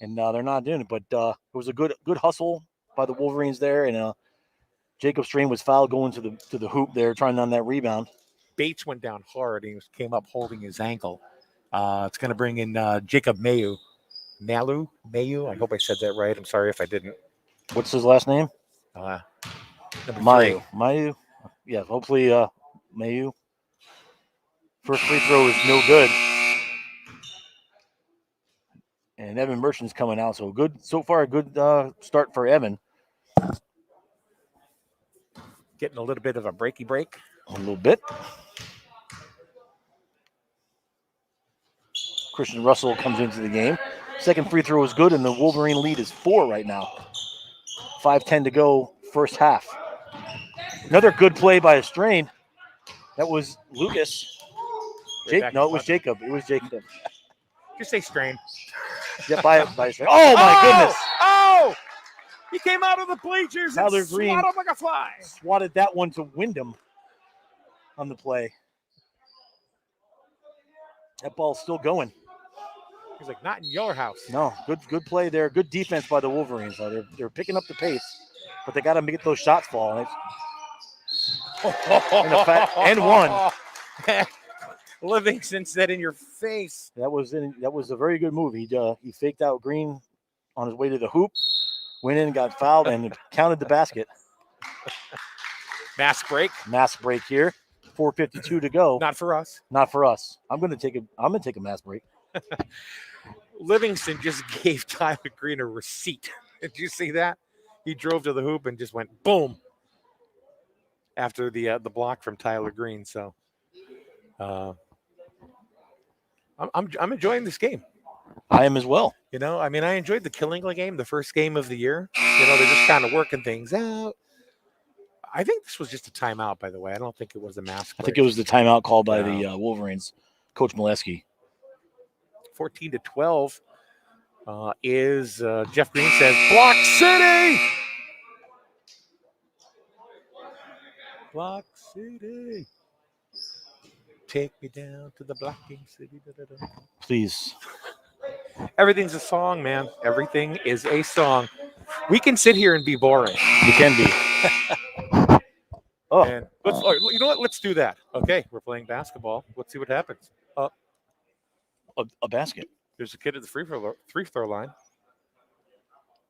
and they're not doing it. But it was a good hustle by the Wolverines there, and Jacob Strain was fouled going to the hoop there, trying on that rebound. Bates went down hard. He came up holding his ankle. It's going to bring in Jacob Mayu. Mayu. I hope I said that right. I'm sorry if I didn't. What's his last name? Mayu. Yeah, hopefully Mayu. First free throw is no good. And Evan Merchant's coming out. So good. So far, a good start for Evan. Getting a little bit of a breaky break. A little bit. Christian Russell comes into the game. Second free throw is good, and the Wolverine lead is 4 right now. 5:10 to go, first half. Another good play by a Strain. That was Lucas. No, it was Jacob. It was Jacob. Just say Strain. Yeah, by Strain. Oh, my goodness. Oh! He came out of the bleachers Tyler and Green swatted him like a fly. Swatted that one to Wyndham on the play. That ball's still going. He's like, not in your house. No, good play there. Good defense by the Wolverines. They're picking up the pace, but they got to get those shots falling. And one. Livingston said in your face. That was a very good move. He faked out Green on his way to the hoop, went in, got fouled, and counted the basket. Mass break here. 4:52 to go. Not for us. I'm gonna take a mass break. Livingston just gave Tyler Green a receipt. Did you see that? He drove to the hoop and just went boom after the block from Tyler Green. So I'm enjoying this game. I am as well. I enjoyed the Killingly game, the first game of the year. They're just kind of working things out. I think this was just a timeout, by the way. I don't think it was a mass break. I think it was the timeout called by the Wolverines, Coach Molesky. 14-12 is Jeff Green says, Block City! Block City. Take me down to the blocking city. Da-da-da. Please. Everything's a song, man. Everything is a song. We can sit here and be boring. We can be. Oh, And let's, you know what? Let's do that. Okay, we're playing basketball. Let's see what happens. a basket. There's a kid at the free throw line.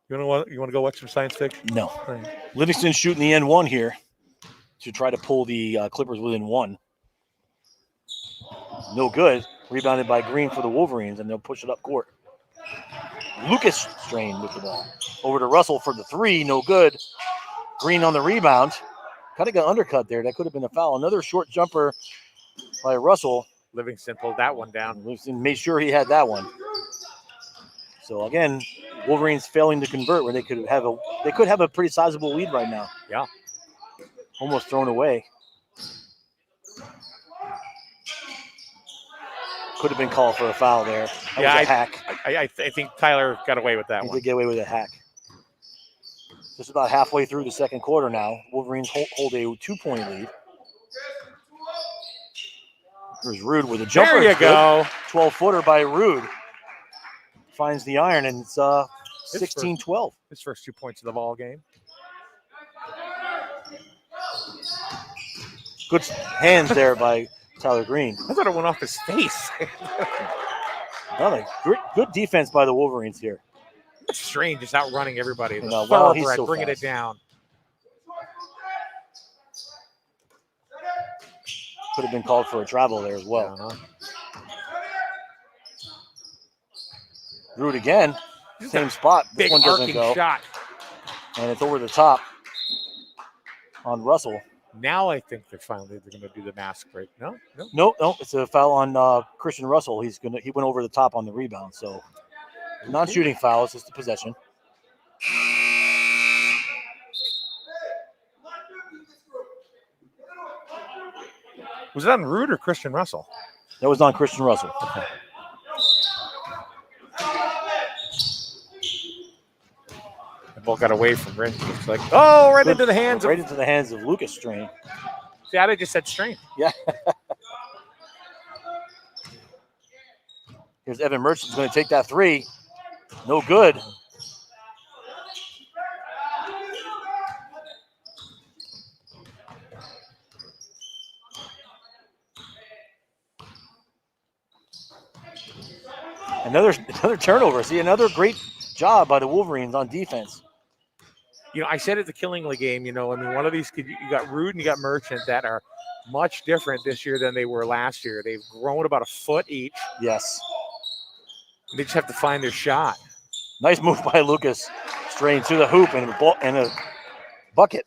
You want to go watch some science fiction? No. All right. Livingston shooting the N1 here to try to pull the Clippers within one. No good. Rebounded by Green for the Wolverines, and they'll push it up court. Lucas Strain with the ball. Over to Russell for the three. No good. Green on the rebound. Kind of got undercut there. That could have been a foul. Another short jumper by Russell. Livingston pulled that one down. Livingston made sure he had that one. So again, Wolverines failing to convert where they could have a pretty sizable lead right now. Yeah. Almost thrown away. Could have been called for a foul there. That was a hack. I think Tyler got away with that He one. did get away with a hack. Just about halfway through the second quarter now. Wolverines hold a 2-point lead. There's Rude with a jumper. There you go. 12-footer by Rude. Finds the iron, and it's 16-12. His first 2 points of the ball game. Good hands there by Tyler Green. I thought it went off his face. Good defense by the Wolverines here. It's strange, just outrunning everybody. Wow, he's Thoroughbred so bringing fast. it down. Could have been called for a travel there as well. Uh-huh. Rude again. Same spot. This Big one doesn't arcing go. shot. And it's over the top on Russell. Now I think they're going to do the mask break. No. No, it's a foul on Christian Russell. He went over the top on the rebound. So non-shooting foul. It's just a possession. Was it on Rude or Christian Russell? That was on Christian Russell. The ball got away from Rich. Looks like into the hands Right into the hands of Lucas Strain. See, I just said Strain. Yeah. Here's Evan Merchant's going to take that three. No good. Another turnover. See, another great job by the Wolverines on defense. I said at the Killingly game, one of these, you got Rude and you got Merchant that are much different this year than they were last year. They've grown about a foot each. Yes. They just have to find their shot. Nice move by Lucas. Strain to the hoop and a bucket.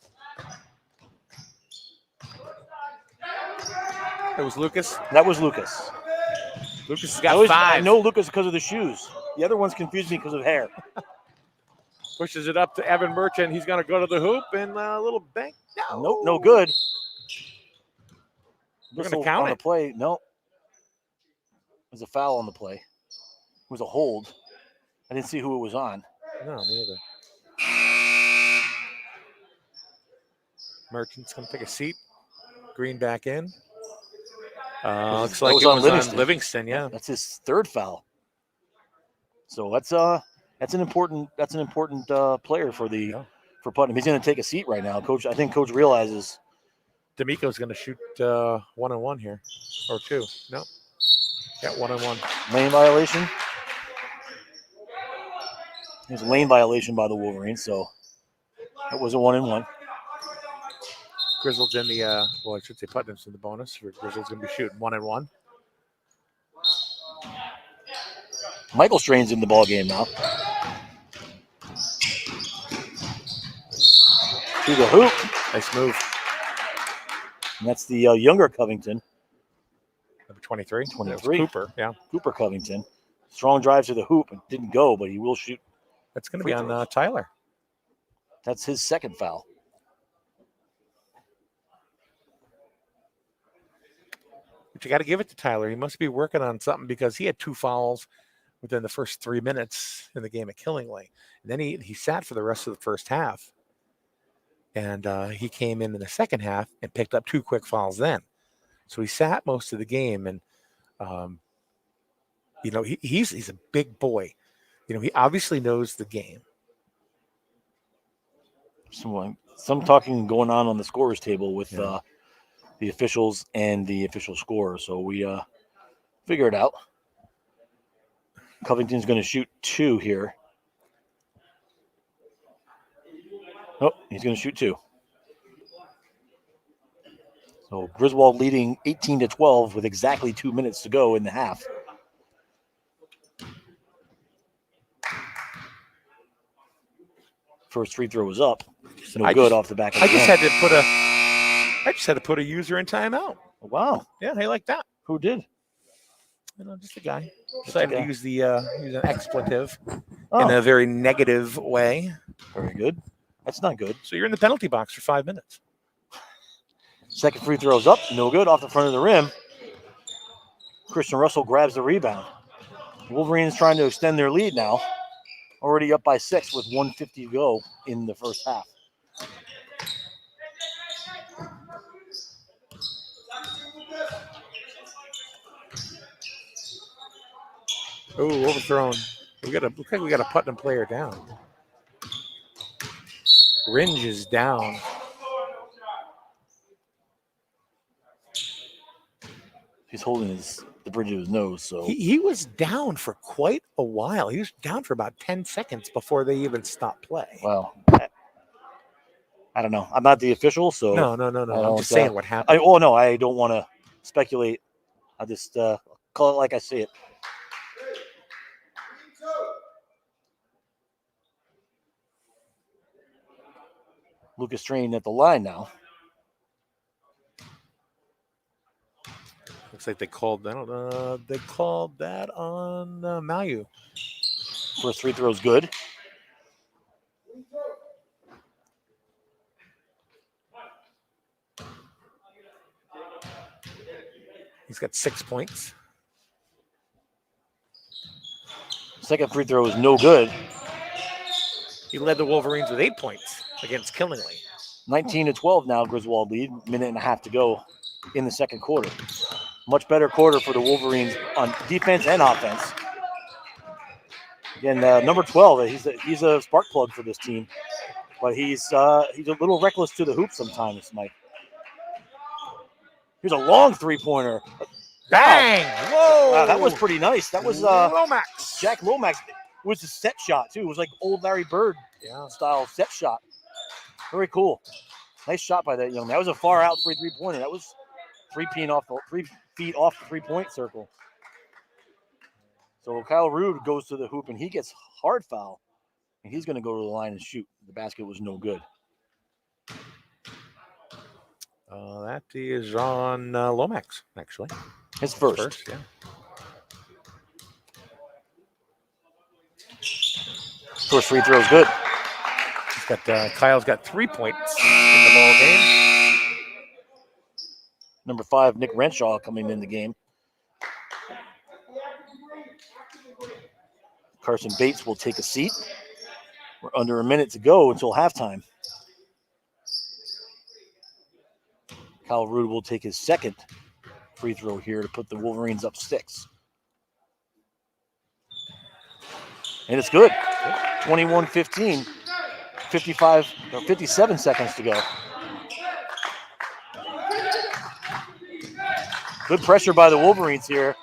It was Lucas. That was Lucas. Lucas has got 5. I know Lucas because of the shoes. The other one's confused me because of hair. Pushes it up to Evan Merchant. He's going to go to the hoop and a little bank. Nope, no good. We're going to count on it. The play. No. There's a foul on the play. It was a hold. I didn't see who it was on. No, me either. Merchant's going to take a seat. Green back in. Looks like it was on Livingston. Yeah, that's his third foul. So that's an important player for Putnam. He's going to take a seat right now. I think Coach realizes D'Amico's going to shoot 1-on-1 here, or 2. No, yeah, 1-on-1. Lane violation. There's a lane violation by the Wolverines, so it was a 1-on-1. Griswold's in the I should say Putnam's in the bonus. Griswold's going to be shooting 1-on-1. Michael Strain's in the ball game now. To the hoop. Nice move. And that's the younger Covington. Number 23. 23. Cooper, yeah. Cooper Covington. Strong drive to the hoop. It didn't go, but he will shoot. That's going to be on Tyler. That's his second foul. But you got to give it to Tyler. He must be working on something because he had 2 fouls within the first 3 minutes in the game at Killingly. And then he sat for the rest of the first half. And he came in the second half and picked up 2 quick fouls then. So he sat most of the game. And, he's a big boy. He obviously knows the game. So some talking going on the scorers table with Yeah. the officials and the official scorer. So we figure it out. Covington's going to shoot 2 here. Oh, he's going to shoot 2. So Griswold leading 18-12 with exactly 2 minutes to go in the half. First free throw was up. No good off the back of the I just rim. had to put a user in timeout. Wow. Yeah, I like that. Who did? Just a guy decided to use use an expletive Oh, in a very negative way. very good. That's not good. So you're in the penalty box for 5 minutes. Second free throw's up. No good off the front of the rim. Christian Russell grabs the rebound. Wolverines trying to extend their lead now. Already up by 6 with 1:50 to go in the first half. Oh, overthrown. Looks like we got a Putnam player down. Ringe is down. He's holding the bridge of his nose, so He was down for quite a while. He was down for about 10 seconds before they even stopped play. well, I don't know. I'm not the official, so No. I'm just saying what happened. I don't want to speculate. I just call it like I see it. Lucas Train at the line now. Looks like they called that. They called that on Mayu. First free throw's good. He's got 6 points. Second free throw is no good. He led the Wolverines with 8 points against Killingly. 19-12 now, Griswold lead. Minute and a half to go in the second quarter. Much better quarter for the Wolverines on defense and offense. Again, number 12, he's a spark plug for this team, but he's a little reckless to the hoop sometimes, Mike. Here's a long three-pointer. Bang! Whoa! Wow, that was pretty nice. That was Lomax. Jack Lomax. It was a set shot, too. It was like old Larry Bird style set shot. Very cool. Nice shot by that young man. That was a far out three-pointer. That was 3 feet off the three-point circle. So Kyle Rude goes to the hoop, and he gets hard foul. And he's going to go to the line and shoot. The basket was no good. That is on Lomax, actually. His first. Yeah. First free throw is good. Kyle's got 3 points in the ball game. Number 5, Nick Renshaw coming in the game. Carson Bates will take a seat. We're under a minute to go until halftime. Kyle Rude will take his second free throw here to put the Wolverines up 6. And it's good. 21-15. 57 seconds to go. Good pressure by the Wolverines here.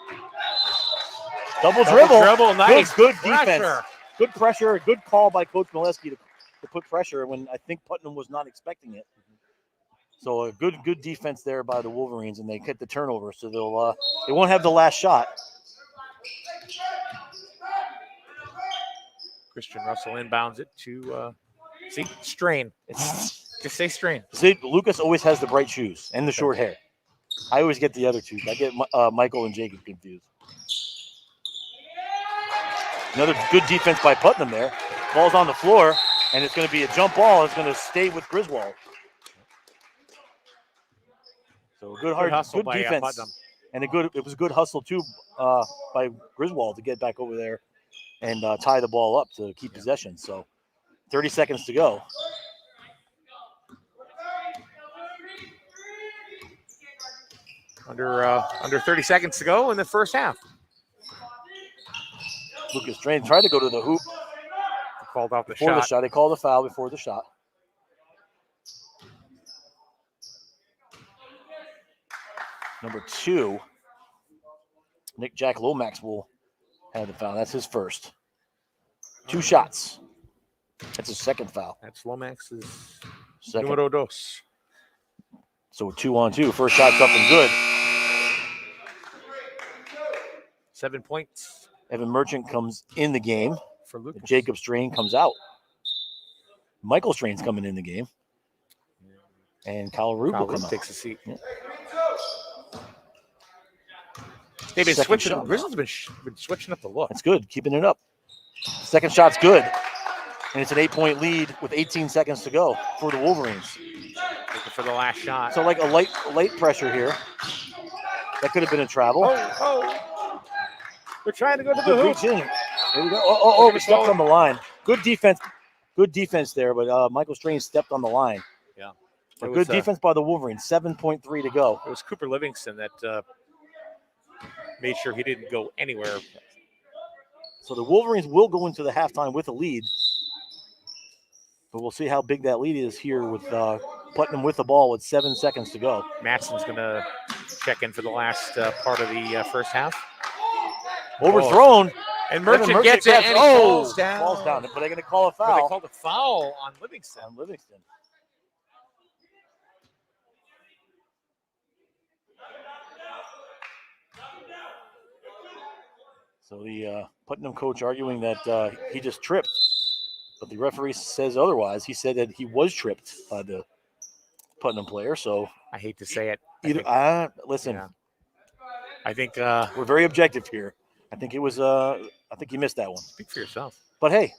Double dribble. Nice. Good defense. Good pressure. Good call by Coach Mileski to put pressure when I think Putnam was not expecting it. So a good defense there by the Wolverines, and they get the turnover, so they won't have the last shot. Christian Russell inbounds it to Strain. Just say Strain. See, Lucas always has the bright shoes and the short hair. I always get the other two. I get Michael and Jacob confused. Another good defense by Putnam there. Ball's on the floor, and it's going to be a jump ball. It's going to stay with Griswold. So good defense, Putnam. And it was a good hustle too by Griswold to get back over there and tie the ball up to keep possession. So 30 seconds to go. Under 30 seconds to go in the first half. Lucas Drain tried to go to the hoop. Called off the Before shot. the shot. They called a foul before the shot. Number 2, Nick Jack Lomax will have the foul. That's his first. 2 shots. That's his second foul. That's Lomax's Second. numero dos. So 2-on-2. First shot's up and good. 7 points Evan Merchant comes in the game. for Lucas. Jacob Strain comes out. Michael Strain's coming in the game. And Kyle Rube will come out. takes a seat. Yeah. They've been Second switching. shot. Grizzlies been switching up the look. That's good. Keeping it up. Second shot's good. And it's an 8-point lead with 18 seconds to go for the Wolverines. Looking for the last shot. So like a light pressure here. That could have been a travel. Oh. They're trying to go to the Good hoop. reach in. There we go. Oh, he stepped on the line. Good defense. Good defense there, but Michael Strain stepped on the line. Yeah. But good defense by the Wolverines. 7.3 to go. It was Cooper Livingston that made sure he didn't go anywhere. So the Wolverines will go into the halftime with a lead. But we'll see how big that lead is here with Putnam with the ball with 7 seconds to go. Matson's going to check in for the last part of the first half. Overthrown. And Merchant gets it, and he falls down. Falls down. But they're going to call a But foul. they called a foul on Livingston. So the Putnam coach arguing that he just tripped. But the referee says otherwise. He said that he was tripped by the Putnam player. So I hate to say it. Listen, Yeah. I think we're very objective here. I think it was. I think he missed that one. speak for yourself. But hey,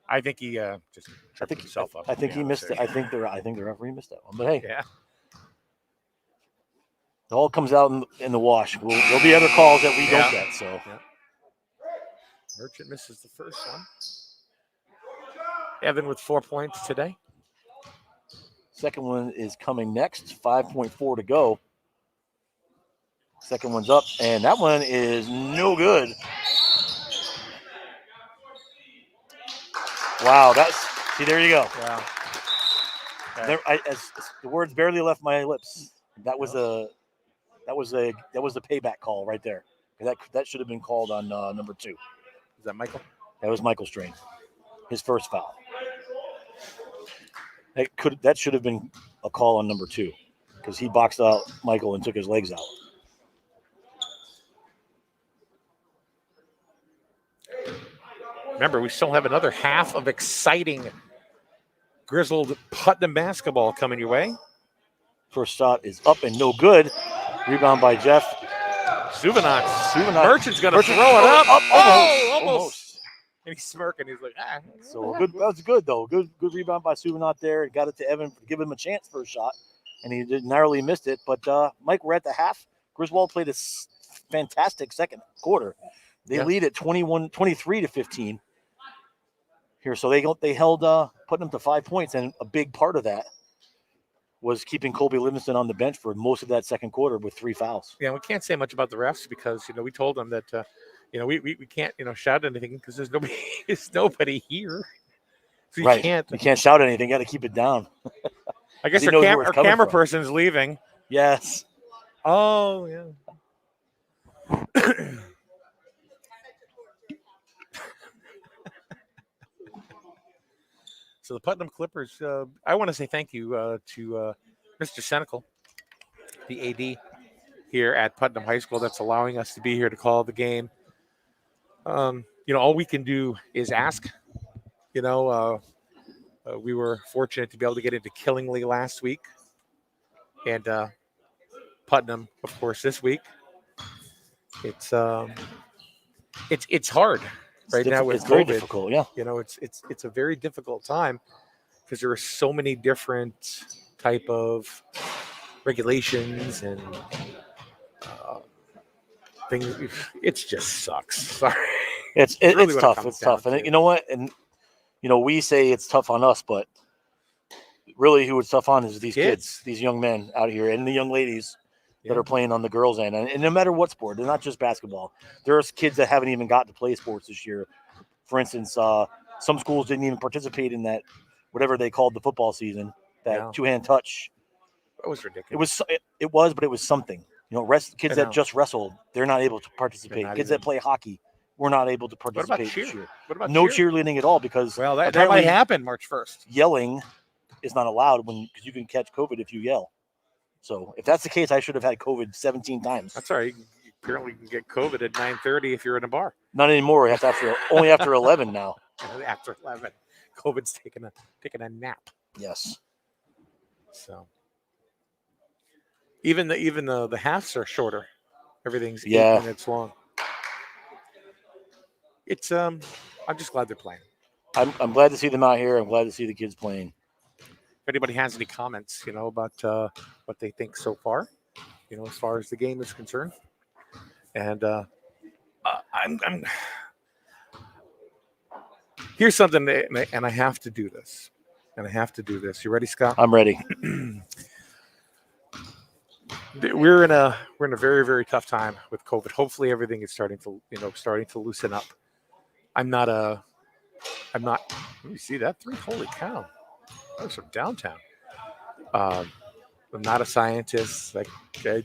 I think he just tripped himself up. I think he missed it. I think the referee missed that one. But hey, Yeah. it all comes out in the wash. There'll be other calls that we don't get. So Merchant misses the first one. Evan with 4 points today. second one is coming next. 5.4 to go. Second one's up, and that one is no good. Wow, there you go. Wow. As the words barely left my lips. That was the payback call right there. That should have been called on number 2. Is that Michael? That was Michael Strain, his first foul. That should have been a call on number 2 because he boxed out Michael and took his legs out. Remember, we still have another half of exciting Griswold Putnam basketball coming your way. First shot is up and no good. Rebound by Jeff. Suvanot. Merchant's going to throw it up. Almost. And he's smirking. He's like, ah. So good. That was good, though. Good rebound by Suvanot there. Got it to Evan to give him a chance for a shot. And he narrowly missed it. But, Mike, we're at the half. Griswold played a fantastic second quarter. They lead at 23 to 15 here. So they held Putnam to 5 points. And a big part of that was keeping Colby Livingston on the bench for most of that second quarter with 3 fouls. Yeah, we can't say much about the refs because, we told them that, we can't, shout anything because there's nobody here. So you can't shout anything. You got to keep it down. I guess our camera person's leaving. Yes. Oh, yeah. So the Putnam Clippers, I want to say thank you to Mr. Senecal, the AD here at Putnam High School that's allowing us to be here to call the game. All we can do is ask. We were fortunate to be able to get into Killingly last week. And Putnam, of course, this week. It's hard now with it's COVID. very difficult, yeah. It's a very difficult time because there are so many different type of regulations and things. It just sucks. Sorry. It's really tough. It's tough. And you know what? And we say it's tough on us, but really who it's tough on is these kids, these young men out here and the young ladies that are playing on the girls' end. And no matter what sport, they're not just basketball. There's kids that haven't even got to play sports this year. For instance, some schools didn't even participate in that, whatever they called the football season, that two-hand touch. It was ridiculous. It was, but it was something. Kids I that know. just wrestled, they're not able to participate. not Kids even- that play hockey, we're not able to What about participate cheer? this year. What about No cheer? cheerleading at all because Well, that apparently might happen March 1st. yelling is not allowed because you can catch COVID if you yell. So if that's the case, I should have had COVID 17 times. That's all right. You apparently can get COVID at 9:30 if you're in a bar. Not anymore. You have to only after 11 now. After 11, COVID's taking a nap. Yes. So even the halves are shorter. Everything's 8 Yeah. minutes long. It's I'm just glad they're playing. I'm glad to see them out here. I'm glad to see the kids playing. If anybody has any comments, about what they think so far, as far as the game is concerned, and I'm here's something, and I have to do this, You ready, Scott? I'm ready. We're in a very, very tough time with COVID. Hopefully, everything is starting to loosen up. I'm not. Let me see that 3. Holy cow! That was from downtown. I'm not a scientist. I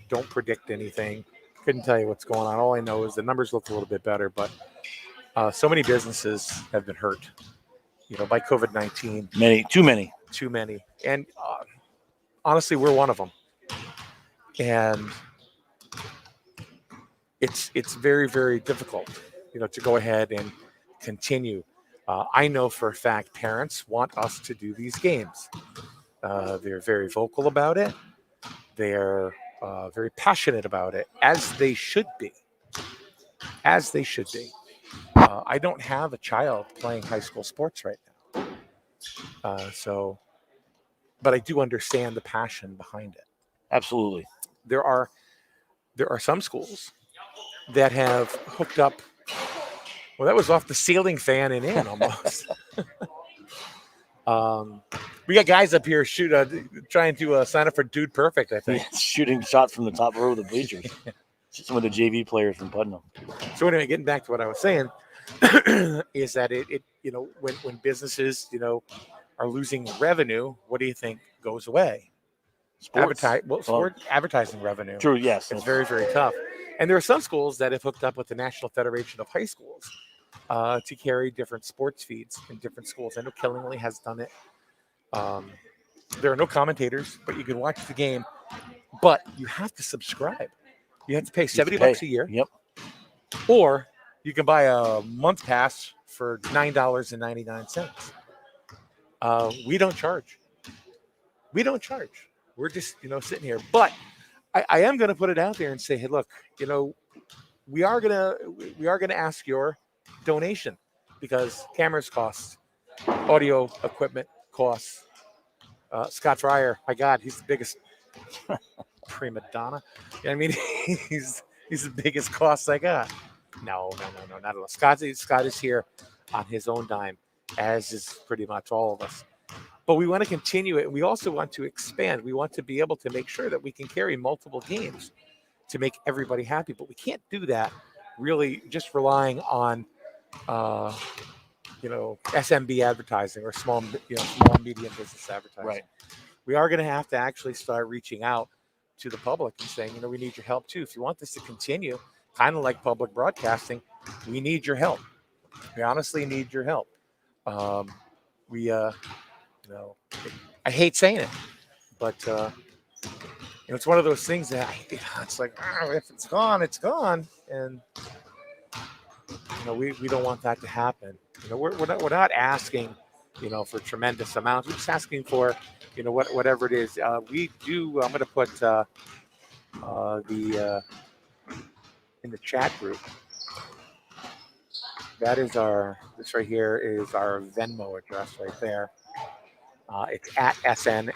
don't predict anything. Couldn't tell you what's going on. All I know is the numbers look a little bit better, but so many businesses have been hurt, by COVID-19. Too many. And honestly, we're one of them. And it's very, very difficult, to go ahead and continue. I know for a fact parents want us to do these games. They're very vocal about it. They're very passionate about it, as they should be. I don't have a child playing high school sports right now. But I do understand the passion behind it. Absolutely. There are some schools that have hooked up. Well, that was off the ceiling fan and in almost. We got guys up here trying to sign up for Dude Perfect, I think. Yeah, shooting shots from the top row of the bleachers. Some of the JV players from Putnam. So anyway, getting back to what I was saying, is that it when businesses are losing revenue, what do you think goes away? Advertising revenue. True, yes. It's very, very tough. And there are some schools that have hooked up with the National Federation of High Schools to carry different sports feeds in different schools. I know Killingly has done it. There are no commentators, but you can watch the game. But you have to subscribe. You have to pay $70 a year. Yep. Or you can buy a month pass for $9.99. We don't charge. We're just, sitting here. But I am going to put it out there and say, hey, look, we are gonna ask your donation because cameras cost, audio equipment costs. Scott Fryer, my God, he's the biggest prima donna. I mean, he's the biggest cost I got. No, not at all. Scott is here on his own dime, as is pretty much all of us. But we want to continue it. We also want to expand. We want to be able to make sure that we can carry multiple games to make everybody happy. But we can't do that really just relying on, SMB advertising or small and medium business advertising. Right. We are going to have to actually start reaching out to the public and saying, we need your help too. If you want this to continue, kind of like public broadcasting, we need your help. We honestly need your help. I hate saying it, but it's one of those things that it's like, if it's gone, it's gone, and we don't want that to happen. We're not asking, for tremendous amounts. We're just asking for, whatever it is. We do. I'm going to put in the chat group. This right here is our Venmo address right there. It's at SN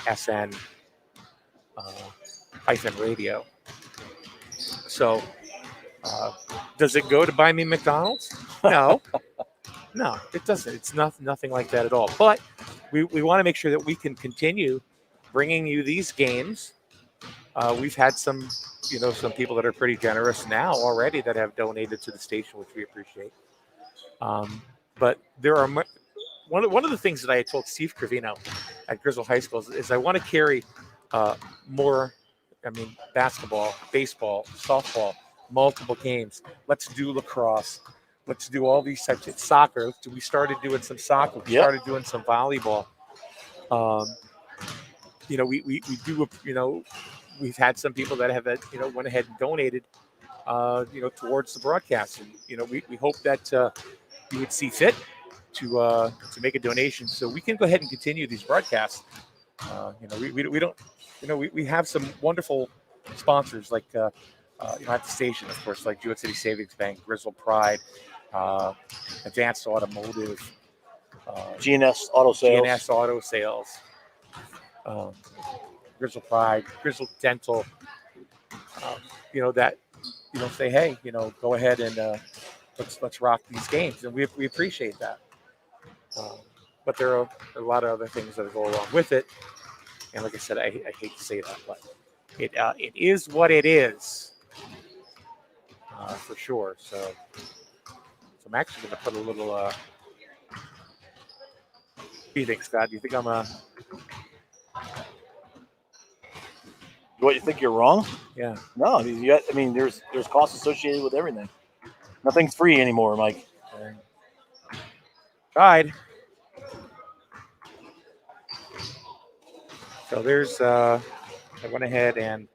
-radio. So, does it go to buy me McDonald's? No, it doesn't. It's nothing like that at all. But we want to make sure that we can continue bringing you these games. We've had some people that are pretty generous now already that have donated to the station, which we appreciate. But there are one of the things that I had told Steve Cravino at Griswold High School is I want to carry more I mean, basketball, baseball, softball, multiple games. Let's do lacrosse. Let's do all these types of soccer. We started doing some soccer. We Yep. started doing some volleyball. We do, we've had some people that have, went ahead and donated, towards the broadcast. And, we hope that you would see fit to make a donation so we can go ahead and continue these broadcasts. We don't, we have some wonderful sponsors like, at the station, of course, like Jewett City Savings Bank, Griswold Pride, Advanced Automotive, GNS Auto Sales. GNS Auto Sales, Griswold Pride, Griswold Dental, say, hey, go ahead and let's rock these games. And we appreciate that. But there are a lot of other things that go along with it. And like I said, I hate to say that, but it is what it is, for sure. So I'm actually going to put a little. What do you think, Scott? Do you think I'm What, you think you're wrong? Yeah. No, there's costs associated with everything. Nothing's free anymore, Mike. Tried. So there's. I went ahead and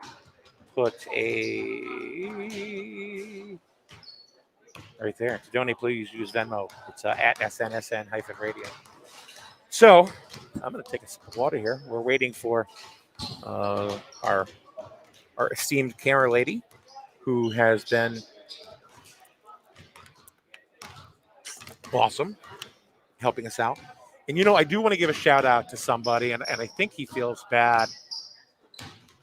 put a right there. To donate, please use Venmo. It's at SNSN-radio. So I'm going to take a sip of water here. We're waiting for our esteemed camera lady, who has been awesome, helping us out. And, I do want to give a shout out to somebody, and I think he feels bad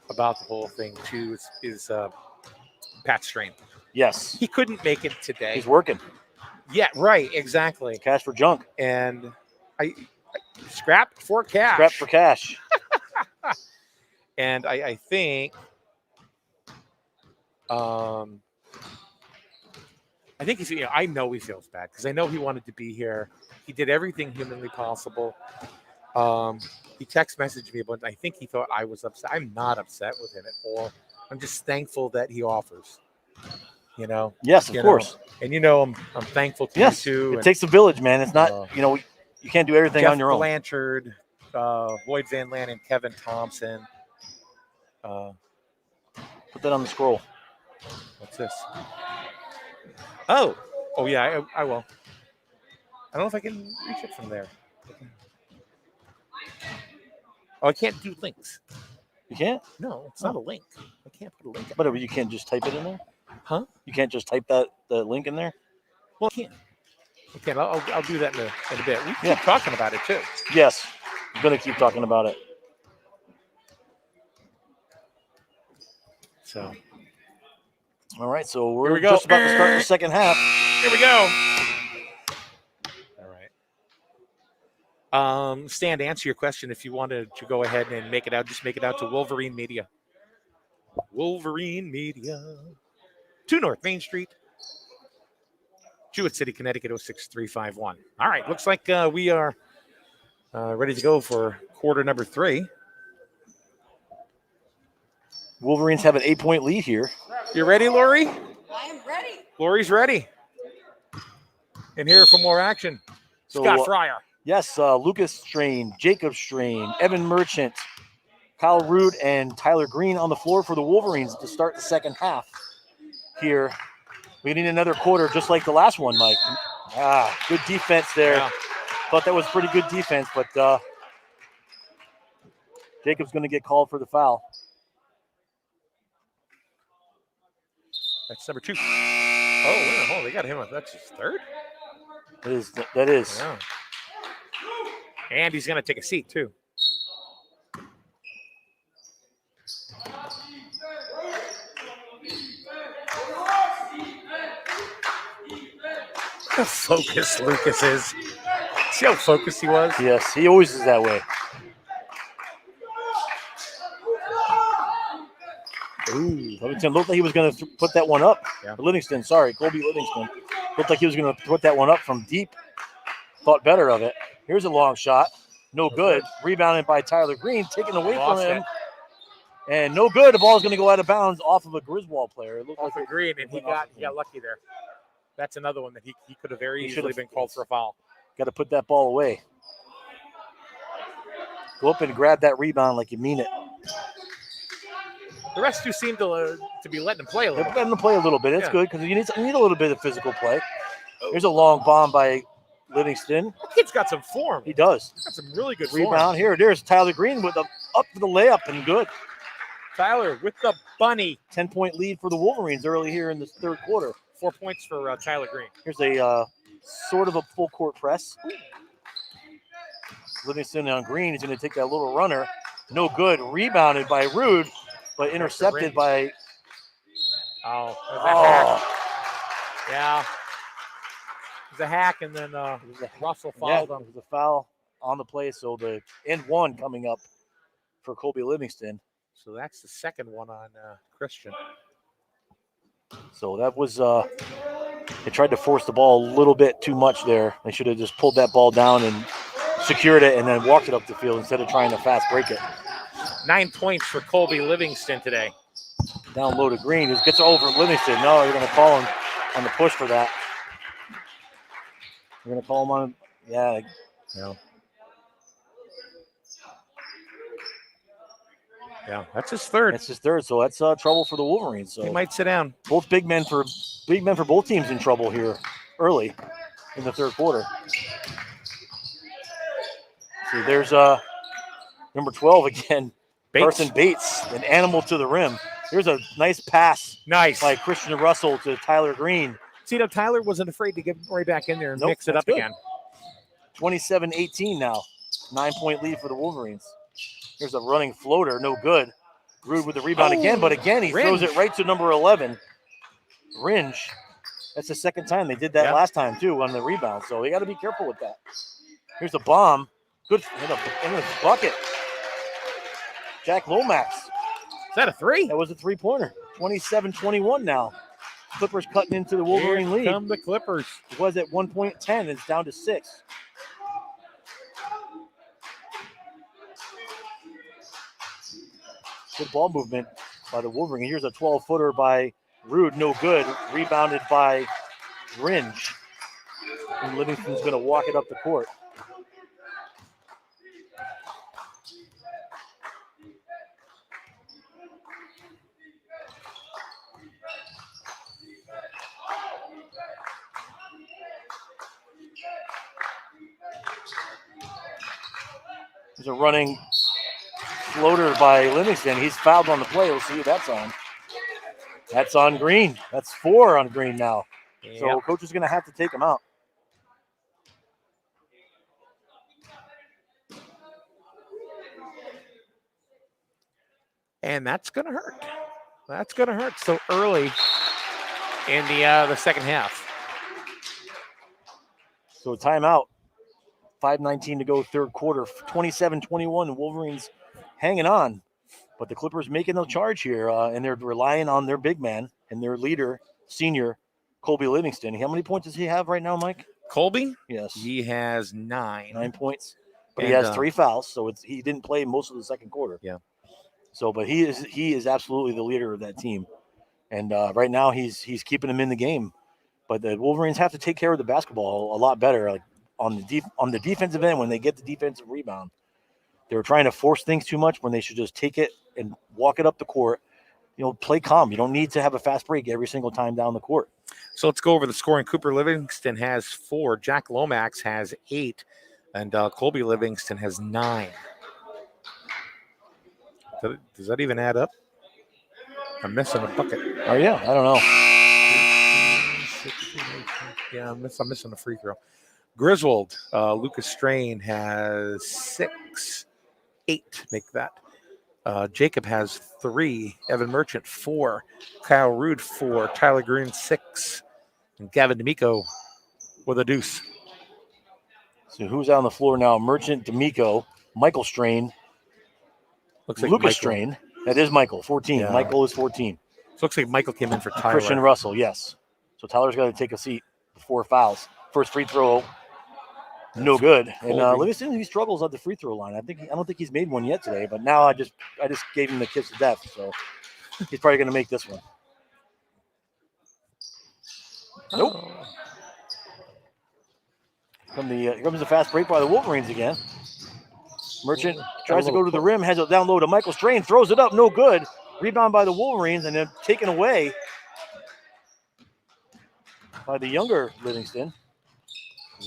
about the whole thing, too, is Pat Strain. Yes. He couldn't make it today. He's working. Yeah, right, exactly. Cash for junk. And I scrap for cash. Scrap for cash. And I think he's, I know he feels bad because I know he wanted to be here. He did everything humanly possible. He text messaged me, but I think he thought I was upset. I'm not upset with him at all. I'm just thankful that he offers. Yes, of course. And I'm thankful to you too. It takes a village, man. It's not, you can't do everything Jeff on your own. Blanchard, Lloyd Van Lannon, Kevin Thompson. Put that on the scroll. What's this? Oh yeah, I will. I don't know if I can reach it from there. Oh, I can't do links. You can't? No, it's not a link. I can't put a link. But you can't just type it in there? Huh? You can't just type the link in there? Well, I can't. Okay, I'll do that in a bit. We keep talking about it too. Yes, I'm gonna keep talking about it. So, all right. So we're Here we go. just about to start the second half. Here we go. All right. Stan, to answer your question, if you wanted to go ahead and make it out, just make it out to Wolverine Media. Wolverine Media. 2 North Main Street, Jewett City, Connecticut 06351. All right, looks like we are ready to go for quarter number 3. Wolverines have an 8-point lead here. You ready, Lori? I am ready. Lori's ready. And here for more action, So, Scott Fryer. Yes, Lucas Strain, Jacob Strain, Evan Merchant, Kyle Root, and Tyler Green on the floor for the Wolverines to start the second half. Here, we need another quarter just like the last one, Mike. Good defense there. Yeah. Thought that was pretty good defense, but Jacob's going to get called for the foul. That's number 2. Oh, they got him. That's his third? That is. Yeah. And he's going to take a seat, too. How focused Lucas is. See how focused he was? Yes, he always is that way. Ooh, Livingston looked like he was going to put that one up. Yeah. Livingston, sorry, Colby Livingston. Looked like he was going to put that one up from deep. Thought better of it. Here's a long shot. No good. Rebounded by Tyler Green, taken away from him. And no good. The ball's going to go out of bounds off of a Griswold player. It looked Off like the green, and he went off got the green. lucky there. That's another one that he could have very He easily should've- been called for a foul. Got to put that ball away. Go up and grab that rebound like you mean it. The rest two seem to be letting him play a They're little bit. letting them play a little bit. It's Yeah. good because you need a little bit of physical play. There's a long bomb by Livingston. The kid's got some form. He does. He's got some really good Rebound form. there's Tyler Green with up for the layup and good. Tyler with the bunny. 10-point lead for the Wolverines early here in this third quarter. 4 points for Tyler Green. Here's a sort of a full court press. Livingston on Green is going to take that little runner. No good. Rebounded by Rude, but intercepted by. Oh, there's a hack. Yeah. It was a hack, and then Russell fouled him. It was a foul on the play, so the end one coming up for Colby Livingston. So that's the second one on Christian. So that was they tried to force the ball a little bit too much there. They should have just pulled that ball down and secured it and then walked it up the field instead of trying to fast break it. 9 points for Colby Livingston today. Down low to Green, who gets over Livingston. No, you're going to call him on the push for that. You're going to call him on, yeah. Yeah, that's his third. That's his third, so that's trouble for the Wolverines. So He might sit down. both big men for both teams in trouble here early in the third quarter. See, there's number 12 again, Carson Bates, an animal to the rim. Here's a nice pass by Christian Russell to Tyler Green. See, now Tyler wasn't afraid to get right back in there and mix it up again. 27-18 now. 9-point lead for the Wolverines. Here's a running floater, no good. Rude with the rebound again, but again he throws it right to number 11, Ringe. That's the second time they did that last time too on the rebound, so you got to be careful with that. Here's a bomb, good in the bucket. Jack Lomax. Is that a three? That was a three-pointer. 27-21 now. Clippers cutting into the Wolverine lead. Here come the Clippers. It was at 1 point 10. It's down to 6. Good ball movement by the Wolverine. Here's a 12-footer by Rude. No good. Rebounded by Ringe. And Livingston's going to walk it up the court. There's a running floater by Livingston. He's fouled on the play. We'll see who that's on. That's on Green. That's 4 on Green now. Yep. So coach is going to have to take him out. And that's going to hurt. That's going to hurt so early in the second half. So timeout. 5:19 to go, third quarter. 27-21. Wolverines hanging on. But the Clippers making the charge here, and they're relying on their big man and their leader, senior Colby Livingston. How many points does he have right now, Mike? Colby? Yes. He has 9. 9 points. But he has 3 fouls, so he didn't play most of the second quarter. Yeah. So, but he is absolutely the leader of that team. And right now he's keeping them in the game. But the Wolverines have to take care of the basketball a lot better. Like on the defensive end, when they get the defensive rebound, they were trying to force things too much when they should just take it and walk it up the court. You know, play calm. You don't need to have a fast break every single time down the court. So let's go over the scoring. Cooper Livingston has 4. Jack Lomax has 8. And Colby Livingston has 9. Does that even add up? I'm missing a bucket. Oh, yeah. I don't know. Yeah, I'm missing a free throw. Griswold, Lucas Strain has 6. 8, make that. Jacob has 3. Evan Merchant, 4. Kyle Rude, 4. Tyler Green, 6. And Gavin D'Amico with a deuce. So who's on the floor now? Merchant, D'Amico, Michael Strain, Looks like Lucas Michael. Strain. That is Michael, 14. Yeah. Michael is 14. So looks like Michael came in for Tyler. Christian Russell, yes. So Tyler's got to take a seat. 4 fouls. First free throw No good. And Colby. Livingston, he struggles at the free throw line. I don't think he's made one yet today. But now I just gave him the kiss of death, so he's probably going to make this one. Nope. Oh. Here comes the fast break by the Wolverines again. Merchant tries to go to the rim, has it down low to Michael Strain, throws it up, no good. Rebound by the Wolverines, and then taken away by the younger Livingston.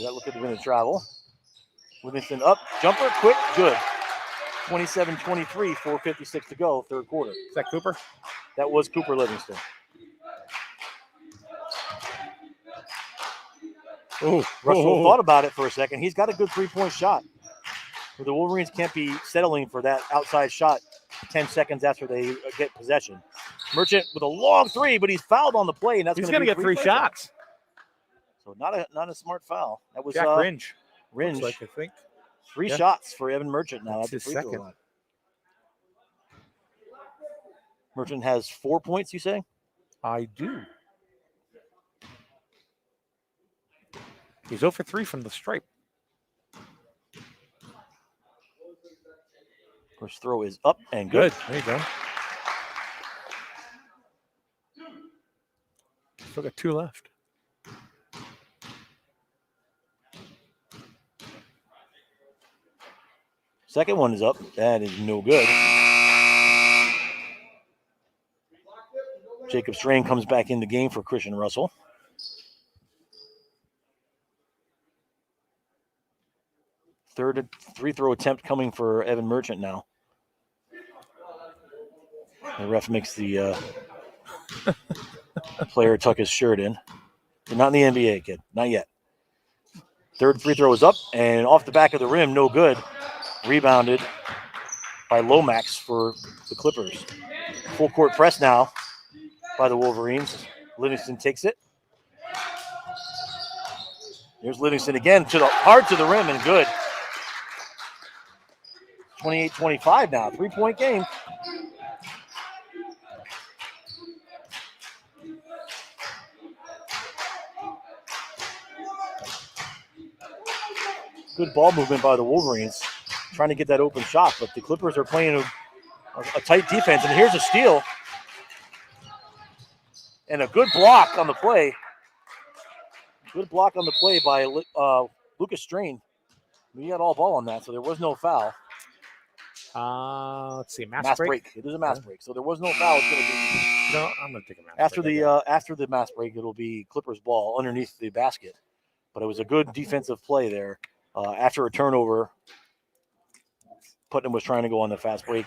That look at the minute travel. Livingston up, jumper, quick, good. 27-23, 4:56 to go, third quarter. Is that Cooper? That was Cooper Livingston. Russell thought about it for a second. He's got a good three-point shot. The Wolverines can't be settling for that outside shot 10 seconds after they get possession. Merchant with a long three, but he's fouled on the play, and he's going to get 3 shots. So not a smart foul. That was Jack Ringe. Ringe. Like, I think. 3 shots for Evan Merchant now. That's at the his free throw second. line. Merchant has 4 points, you say? I do. He's 0 for 3 from the stripe. First throw is up and good. There you go. Still got 2 left. Second one is up. That is no good. Jacob Strain comes back in the game for Christian Russell. Third free throw attempt coming for Evan Merchant now. The ref makes the player tuck his shirt in. You're not in the NBA, kid. Not yet. Third free throw is up and off the back of the rim, no good. Rebounded by Lomax for the Clippers. Full court press now by the Wolverines. Livingston takes it. Here's Livingston again, hard to the rim and good. 28-25 now, 3-point game. Good ball movement by the Wolverines, trying to get that open shot, but the Clippers are playing a tight defense, and here's a steal. And a good block on the play. Good block on the play by Lucas Strain. He had all ball on that, so there was no foul. Let's see, mass break. It is a mass break, so there was no foul. It's gonna be No, I'm going to take a mass after break. after the mass break. It'll be Clippers ball underneath the basket, but it was a good defensive play there. After a turnover, Putnam was trying to go on the fast break,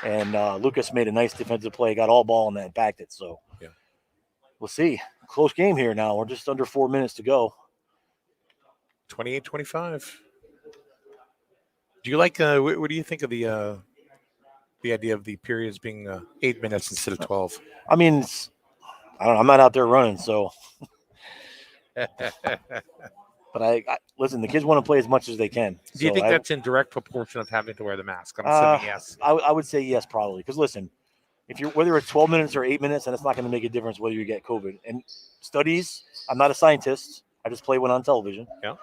and Lucas made a nice defensive play, got all ball, and then backed it. So we'll see. Close game here now. We're just under 4 minutes to go. 28-25. Do you like? What do you think of the idea of the periods being 8 minutes instead of 12? I mean, I don't know. I'm not out there running, so. But I listen. The kids want to play as much as they can. Do you think that's in direct proportion of having to wear the mask? I'm assuming yes. I would say yes, probably. Because listen, whether it's 12 minutes or 8 minutes, and it's not going to make a difference whether you get COVID. And studies, I'm not a scientist. I just play one on television. Yeah.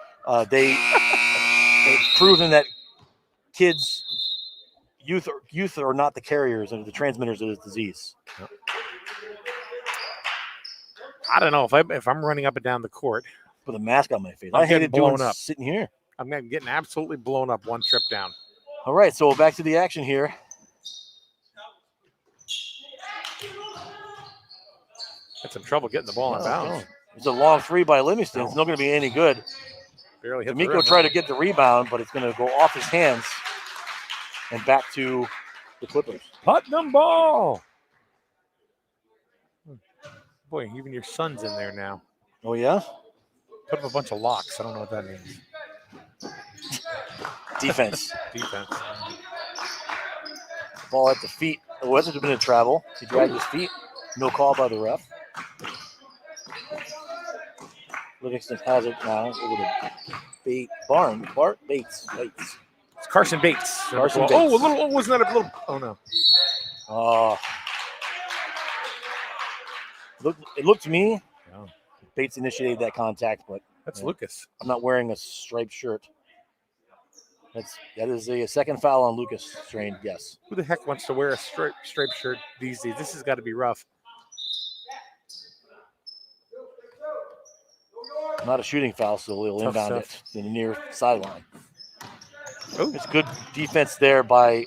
They've proven that kids, youth are not the carriers and the transmitters of this disease. Yeah. I don't know if I'm running up and down the court. With a mask on my face. I'm I hated doing up. sitting here. I'm getting absolutely blown up one trip down. All right, so back to the action here. Had some trouble getting the ball in bounds. It's a long three by Livingston. It's not going to be any good. Barely hit D'Amico tried to get the rebound, but it's going to go off his hands and back to the Clippers. Putnam ball. Boy, even your son's in there now. Oh, yeah? Put up a bunch of locks. I don't know what that means. Defense. Defense. Ball at the feet. It wasn't a bit of travel. He dragged his feet. No call by the ref. Livingston has it now. Over to Bates. It's Carson Bates. Carson Bates. Oh, wasn't that a little? Oh no. It looked to me. Yeah. Bates initiated that contact, but that's Lucas. I'm not wearing a striped shirt. That is a second foul on Lucas Strain. Yes. Who the heck wants to wear a striped shirt these days? This has got to be rough. Not a shooting foul, so they'll Tough inbound stuff. it to the near sideline. Oh, It's good defense there by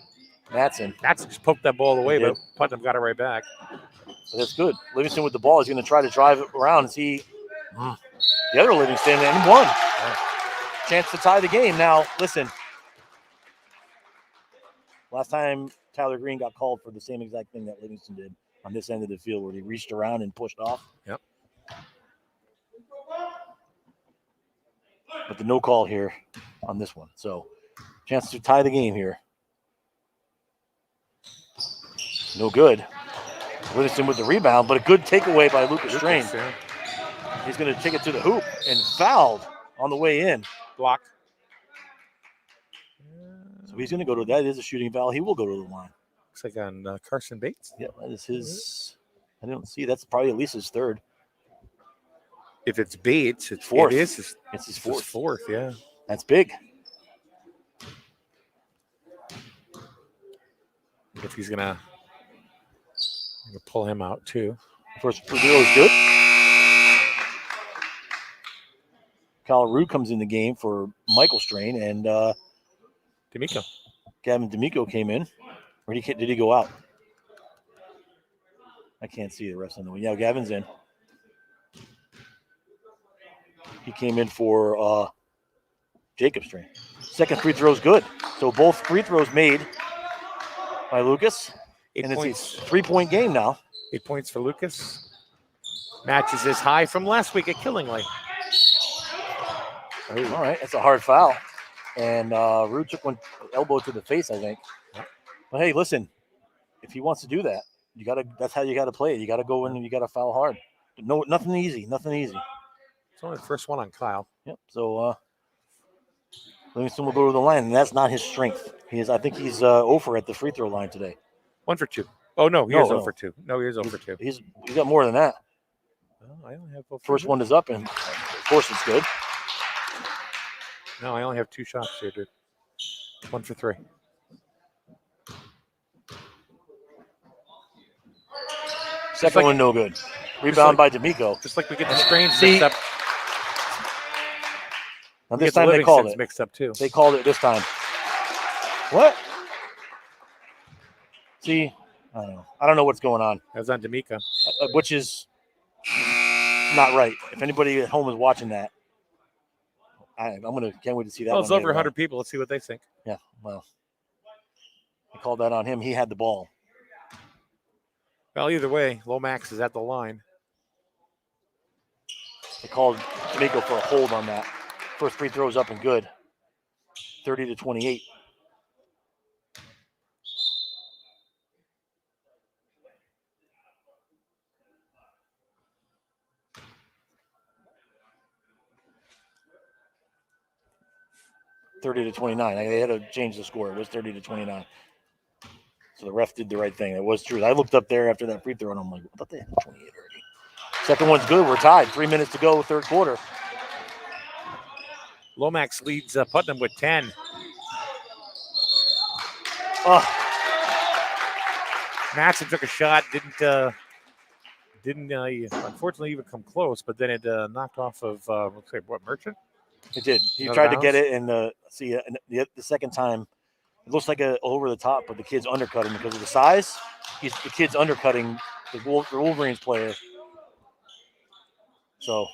Matson. Matson just poked that ball away, He did. but Putnam got it right back. But that's good. Livingston with the ball is going to try to drive it around and see the other Livingston and one. Chance to tie the game. Now, listen. Last time Tyler Green got called for the same exact thing that Livingston did on this end of the field where he reached around and pushed off. Yep. But the no call here on this one. So, chance to tie the game here. No good. Livingston with the rebound, but a good takeaway by Lucas Strain. Yeah. He's going to take it to the hoop and fouled on the way in. Blocked. So he's going to go to that. Is a shooting foul. He will go to the line. Looks like on Carson Bates. Yeah, that is his. I don't see. That's probably at least his third. If it's Bates, it's Fourth. It is. It's his fourth. Fourth, yeah. That's big. If he's gonna pull him out too. First free throw is good. Kyle Rude comes in the game for Michael Strain, and D'Amico. Gavin D'Amico came in. Or did he go out? I can't see the rest of the way. Yeah, Gavin's in. He came in for Jacob Strain. Second free throw is good. So both free throws made by Lucas. 8 and points. It's a 3-point game now. 8 points for Lucas. Matches his high from last week at Killingly. All right, that's a hard foul. And Rude took one elbow to the face, I think. But hey, listen, if he wants to do that, that's how you gotta play it. You gotta go in and you gotta foul hard. No, nothing easy. It's only the first one on Kyle. Yep. So Livingston will go to the line, and that's not his strength. I think he's 0 for at the free throw line today. 1 for 2. Oh no, he is 0 no. for 2. No, he is 0 for 2. He's got more than that. Oh, I only have 0 for First 2. one is up, and of course it's good. No, I only have 2 shots here, dude. 1 for 3. Second one, no good. Rebound by D'Amico. Just like we get the Strains See, mixed up. Now We this get the time they called Livingston's it. mixed up too. They called it this time. What? See, I don't know what's going on, That was on D'Amico. which is not right. If anybody at home is watching that, can't wait to see that. Well, it's one over later on. 100 people. Let's see what they think. Yeah, well, they called that on him. He had the ball. Well, either way, Lomax is at the line. They called D'Amico for a hold on that. First free throw is up and good. 30-28. (30-29). They had to change the score. It was 30-29. So the ref did the right thing. It was true. I looked up there after that free throw, and I'm like, I thought they had 28 already. Second one's good. We're tied. 3 minutes to go, third quarter. Lomax leads Putnam with 10. Oh, Matson took a shot, didn't unfortunately even come close, but then it knocked off of Merchant? it did. He Out of tried to bounds? get it, and the second time, it looks like a over the top, but the kid's undercutting because of the size. The kid's undercutting the Wolverines player. So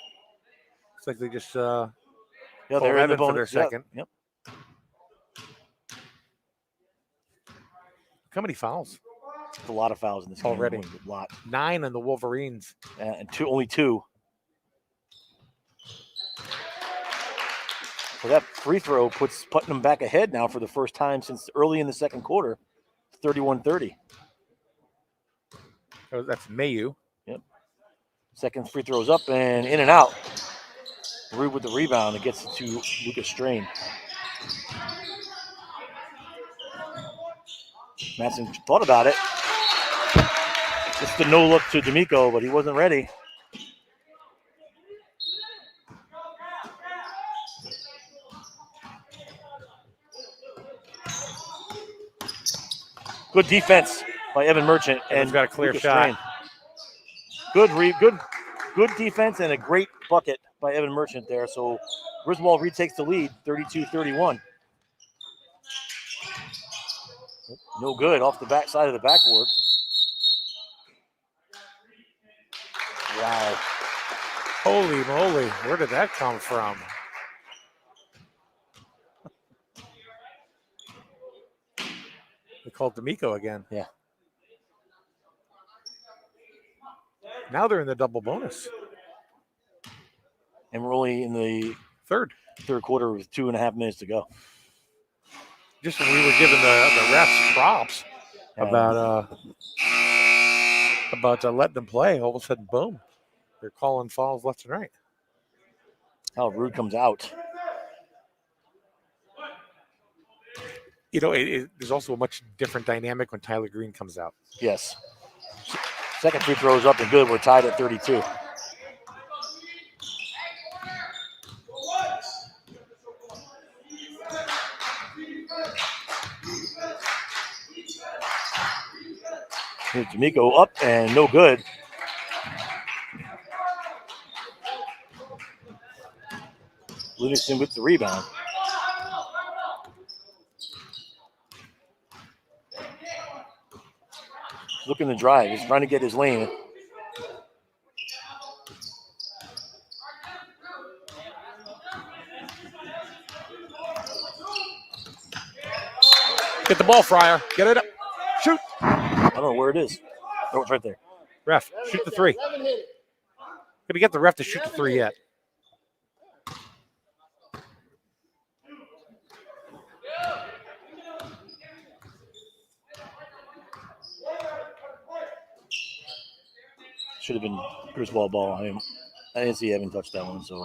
It's like they just yeah, Paul they're in the Evan for bonus. their Yeah, second. Yep. how many fouls? It's a lot of fouls in this game. Already. A lot. 9 on the Wolverines. And only 2. So that free throw puts Putnam back ahead now for the first time since early in the second quarter. 31-30. Oh, that's Mayu. Second free throw's up and in and out. Rude with the rebound. It gets it to Lucas Strain. Matson thought about it. Just the no look to D'Amico, but he wasn't ready. Good defense by Evan Merchant. Evan's got a clear Lucas shot. Strain. Good defense and a great bucket by Evan Merchant there. So Griswold retakes the lead, 32-31. No good off the back side of the backboard. Wow. Holy moly, where did that come from? They called D'Amico again. Yeah. Now they're in the double bonus. And we're only in the Third quarter with 2.5 minutes to go. Just when we were giving the refs props about letting them play, all of a sudden, boom, they're calling fouls left and right. How Rude comes out. You know, there's also a much different dynamic when Tyler Green comes out. Yes. Second free throw is up and good. We're tied at 32. Here's D'Amico up and no good. Livingston with the rebound. Looking to drive. He's trying to get his lane. Get the ball, Fryer. Get it up. Shoot. I don't know where it is. Oh, it's right there. Ref, shoot the three. Gonna get the ref to shoot the three yet. Should have been Griswold ball. I didn't see Evan touch that one, so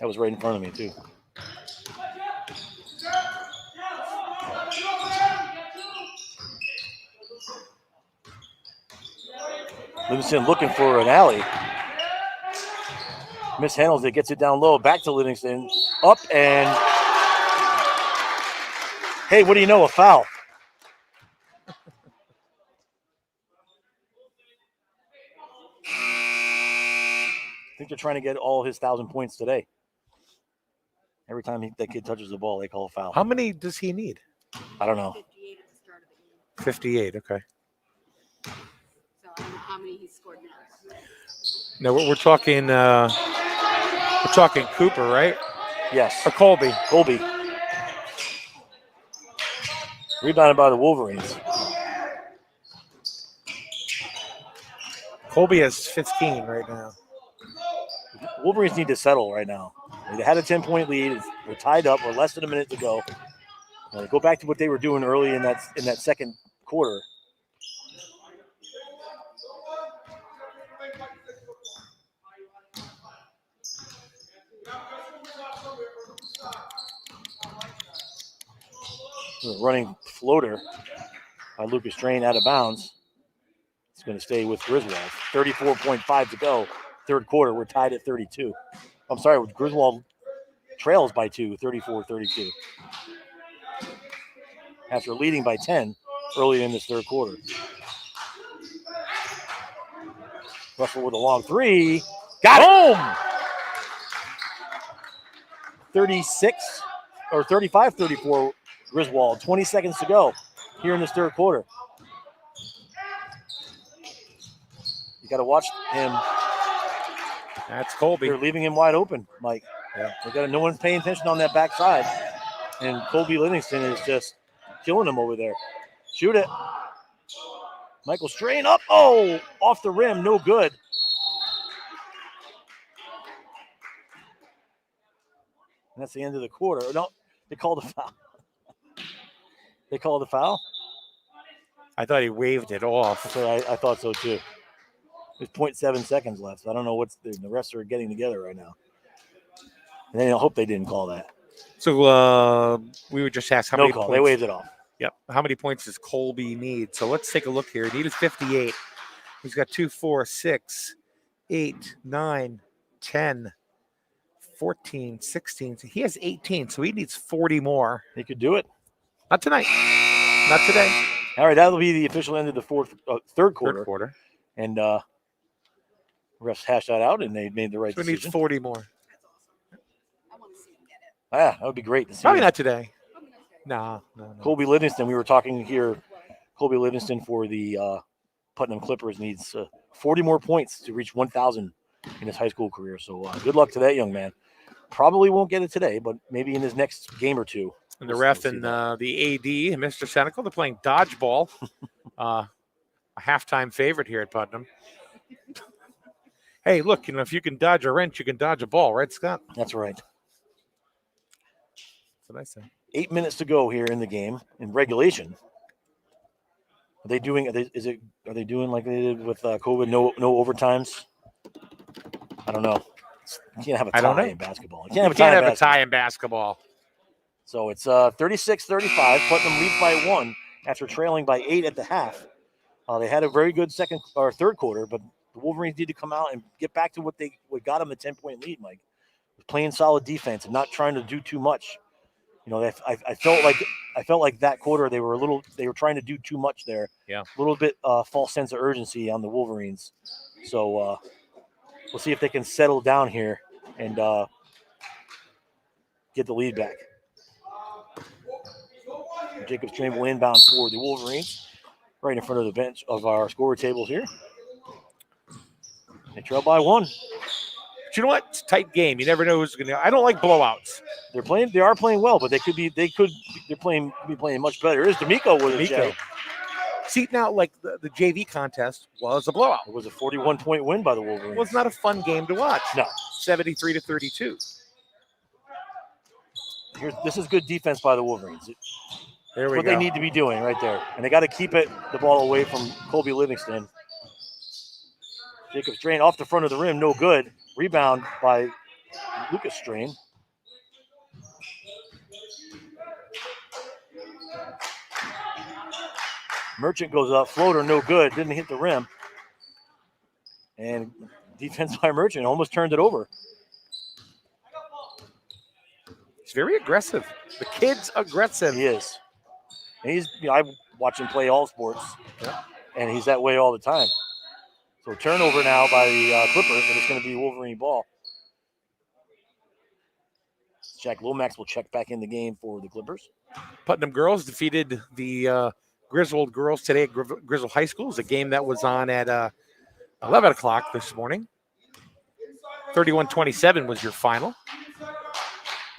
that was right in front of me too. Livingston looking for an alley. Mishandles it, gets it down low, back to Livingston, up and hey, what do you know? A foul. I think they're trying to get all his 1,000 points today. Every time that kid touches the ball, they call a foul. How many does he need? I don't know. 58 at the start of the game. 58, okay. So I don't know how many he scored now. No, we're talking Cooper, right? Yes. Or Colby. Colby. Rebounded by the Wolverines. Colby has 15 right now. Wolverines need to settle right now. They had a 10-point lead. We're tied up. We're less than a minute to go. Go back to what they were doing early in that second quarter. Running floater by Lucas Strain out of bounds. It's going to stay with Griswold. 34.5 to go. Third quarter, we're tied at 32. I'm sorry, Griswold trails by 2, 34-32. After leading by 10 early in this third quarter. Russell with a long three. Got home! 36 or 35-34 Griswold. 20 seconds to go here in this third quarter. You got to watch him. That's Colby. They're leaving him wide open, Mike. Yeah. No one's paying attention on that backside. And Colby Livingston is just killing him over there. Shoot it. Michael Strain up. Oh, off the rim. No good. And that's the end of the quarter. No, they called a foul. They called a foul? I thought he waved it off. So I thought so too. There's 0.7 seconds left. So I don't know what's the refs are getting together right now. And I hope they didn't call that. So we would just ask how many points. They waved it off. Yep. How many points does Colby need? So let's take a look here. He needed 58. He's got 2, 4, 6, 8, 9, 10, 14, 16. So he has 18. So he needs 40 more. He could do it. Not tonight. Not today. All right, that'll be the official end of the third quarter. Third quarter. And refs hashed that out, and they made the right So we need decision. 40 more. I want to see him get it. That would be great to see. Probably him. not today. Probably not today. No. Colby Livingston, we were talking here. Colby Livingston for the Putnam Clippers needs 40 more points to reach 1,000 in his high school career. So good luck to that young man. Probably won't get it today, but maybe in his next game or two. And the ref and the AD, Mr. Senecal, they're playing dodgeball. A halftime favorite here at Putnam. Hey, look, if you can dodge a wrench, you can dodge a ball, right, Scott? That's right. That's what I say. 8 minutes to go here in the game in regulation. Are they doing? Are they doing like they did with COVID? No overtimes. I don't know. You can't have a tie in basketball. You can't have a tie in basketball. So it's 36-35. Putnam leads by 1 after trailing by 8 at the half. They had a very good second or third quarter, but the Wolverines need to come out and get back to what got them the 10-point lead, Mike. Playing solid defense and not trying to do too much. You know, I felt like that quarter they were trying to do too much there. Yeah. A little bit false sense of urgency on the Wolverines. So we'll see if they can settle down here and get the lead back. Jacobs Train will inbound for the Wolverines, right in front of the bench of our score tables here. They trail by 1. But you know what? It's a tight game. You never know who's going to. I don't like blowouts. They are playing well, but they're playing much better. Here's D'Amico with a J. See, now, like the JV contest was a blowout. It was a 41-point win by the Wolverines. It was not a fun game to watch. No. 73-32. This is good defense by the Wolverines. There we what go. They need to be doing right there. And they got to keep the ball away from Colby Livingston. Jacobs Drain off the front of the rim, no good. Rebound by Lucas Strain. Merchant goes up, floater, no good, didn't hit the rim. And defense by Merchant almost turned it over. He's very aggressive. The kid's aggressive. He is. And I watch him play all sports, and he's that way all the time. So turnover now by the Clippers, and it's going to be Wolverine ball. Jack Lomax will check back in the game for the Clippers. Putnam girls defeated the Griswold girls today at Griswold High School. It was a game that was on at 11 o'clock this morning. 31-27 was your final.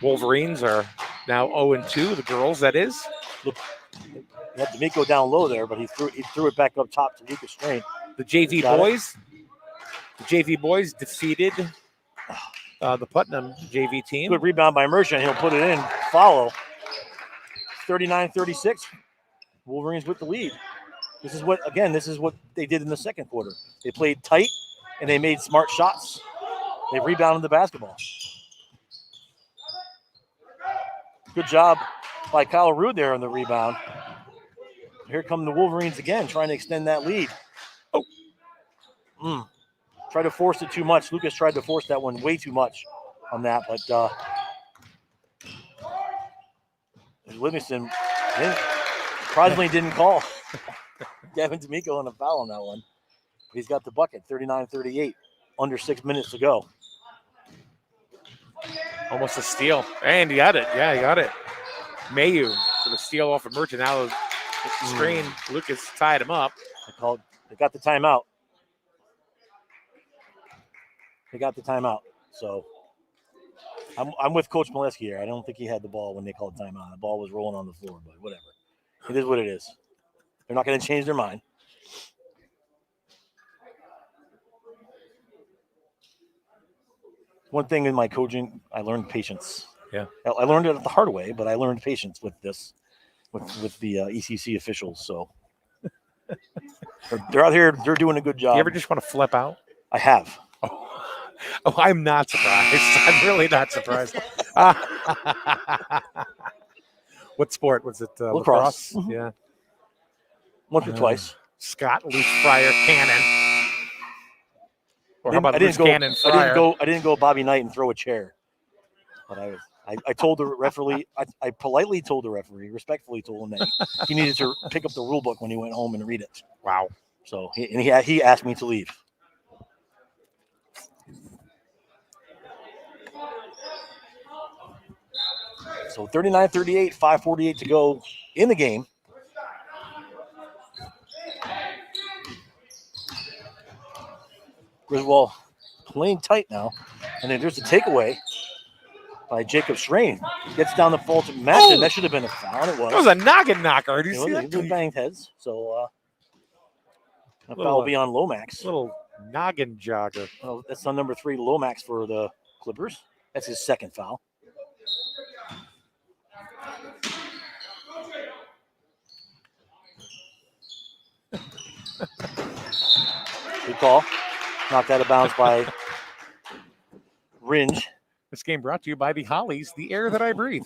Wolverines are now 0-2, the girls, that is. Look, you had D'Amico down low there, but he threw it back up top to Lucas Strain. The JV boys defeated the Putnam JV team. Good rebound by Merchant. He'll put it in. Follow. 39-36. Wolverines with the lead. This is what they did in the second quarter. They played tight and they made smart shots. They rebounded the basketball. Good job by Kyle Rude there on the rebound. Here come the Wolverines again, trying to extend that lead. Tried to force it too much. Lucas tried to force that one way too much on that, but Livingston surprisingly didn't call Gavin D'Amico on a foul on that one. But he's got the bucket, 39-38, under 6 minutes to go. Almost a steal. And he got it. Yeah, he got it. Mayu for the steal off of Merchant. Now the screen, Lucas tied him up. They got the timeout. So I'm with Coach Molesky here. I don't think he had the ball when they called timeout. The ball was rolling on the floor, but whatever. It is what it is. They're not going to change their mind. One thing in my coaching, I learned patience. Yeah. I learned it the hard way, but I learned patience with this, with the ECC officials. So they're out here. They're doing a good job. You ever just want to flip out? I have. Oh, I'm not surprised. I'm really not surprised. What sport was it? Lacrosse. Mm-hmm. Yeah. Once or twice. Scott, loose fryer, cannon. Or how about loose cannon fryer? I didn't go Bobby Knight and throw a chair. But I told the referee, I politely told the referee, respectfully told him that he needed to pick up the rule book when he went home and read it. Wow. So he asked me to leave. So 39-38, 5:48 to go in the game. Griswold playing tight now. And then there's a takeaway by Jacob Schrain. Gets down the fault to Matson. Oh! That should have been a foul. It was. That was a noggin knocker. Did you see It was that? banged heads. So a Little, foul will be on Lomax. Little noggin jogger. Well, that's on number 3, Lomax for the Clippers. That's his second foul. Good call. Knocked out of bounds by Ringe. This game brought to you by the Hollies, the air that I breathe.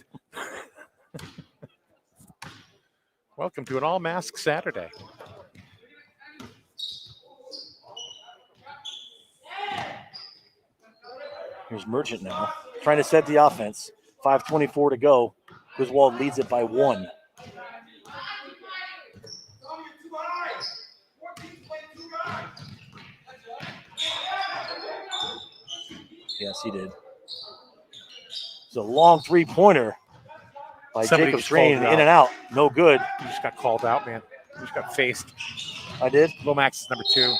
Welcome to an all-mask Saturday. Here's Merchant now, trying to set the offense. 5:24 to go. Griswold leads it by 1. Yes, he did. It's a long 3-pointer by Somebody Jacob just Strain, called it in out. and out. No good. You just got called out, man. You just got faced. I did? Lomax is number 2.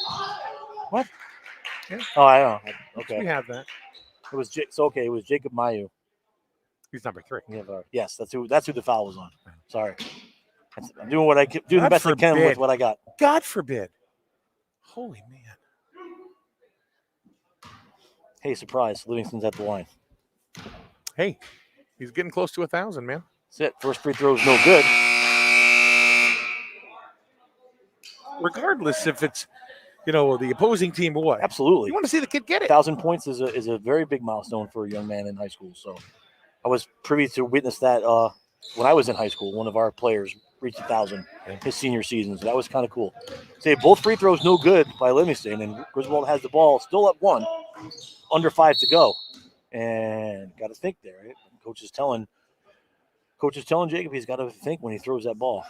What? Yeah. Oh, I don't know. We Okay. have that. It was it was Jacob Mayu. He's number 3. We have, yes, that's who the foul was on. Sorry. I'm doing what I can, doing the God best I can with forbid. what I got. God forbid. Holy man. Hey, surprise. Livingston's at the line. Hey, he's getting close to 1,000, man. That's it. First free throw is no good. Regardless if it's, the opposing team or what. Absolutely. You want to see the kid get it. 1,000 points is a very big milestone for a young man in high school. So I was privy to witness that when I was in high school. One of our players reached 1,000 his senior season. So that was kind of cool. Say both free throws no good by Livingston, and Griswold has the ball still up 1, under 5 to go. And got to think there. Right? Coach is telling Jacob he's got to think when he throws that ball.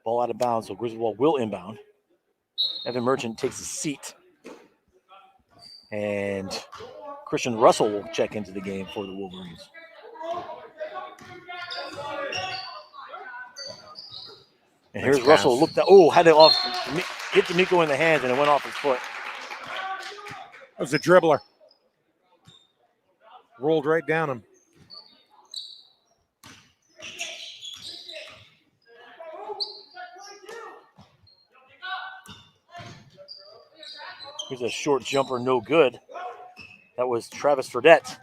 Ball out of bounds, so Griswold will inbound. Evan Merchant takes a seat. And Christian Russell will check into the game for the Wolverines. And here's Nice Russell. pass. Looked at, had it off, hit D'Amico in the hands, and it went off his foot. That was a dribbler. Rolled right down him. Here's a short jumper, no good. That was Travis Fredette.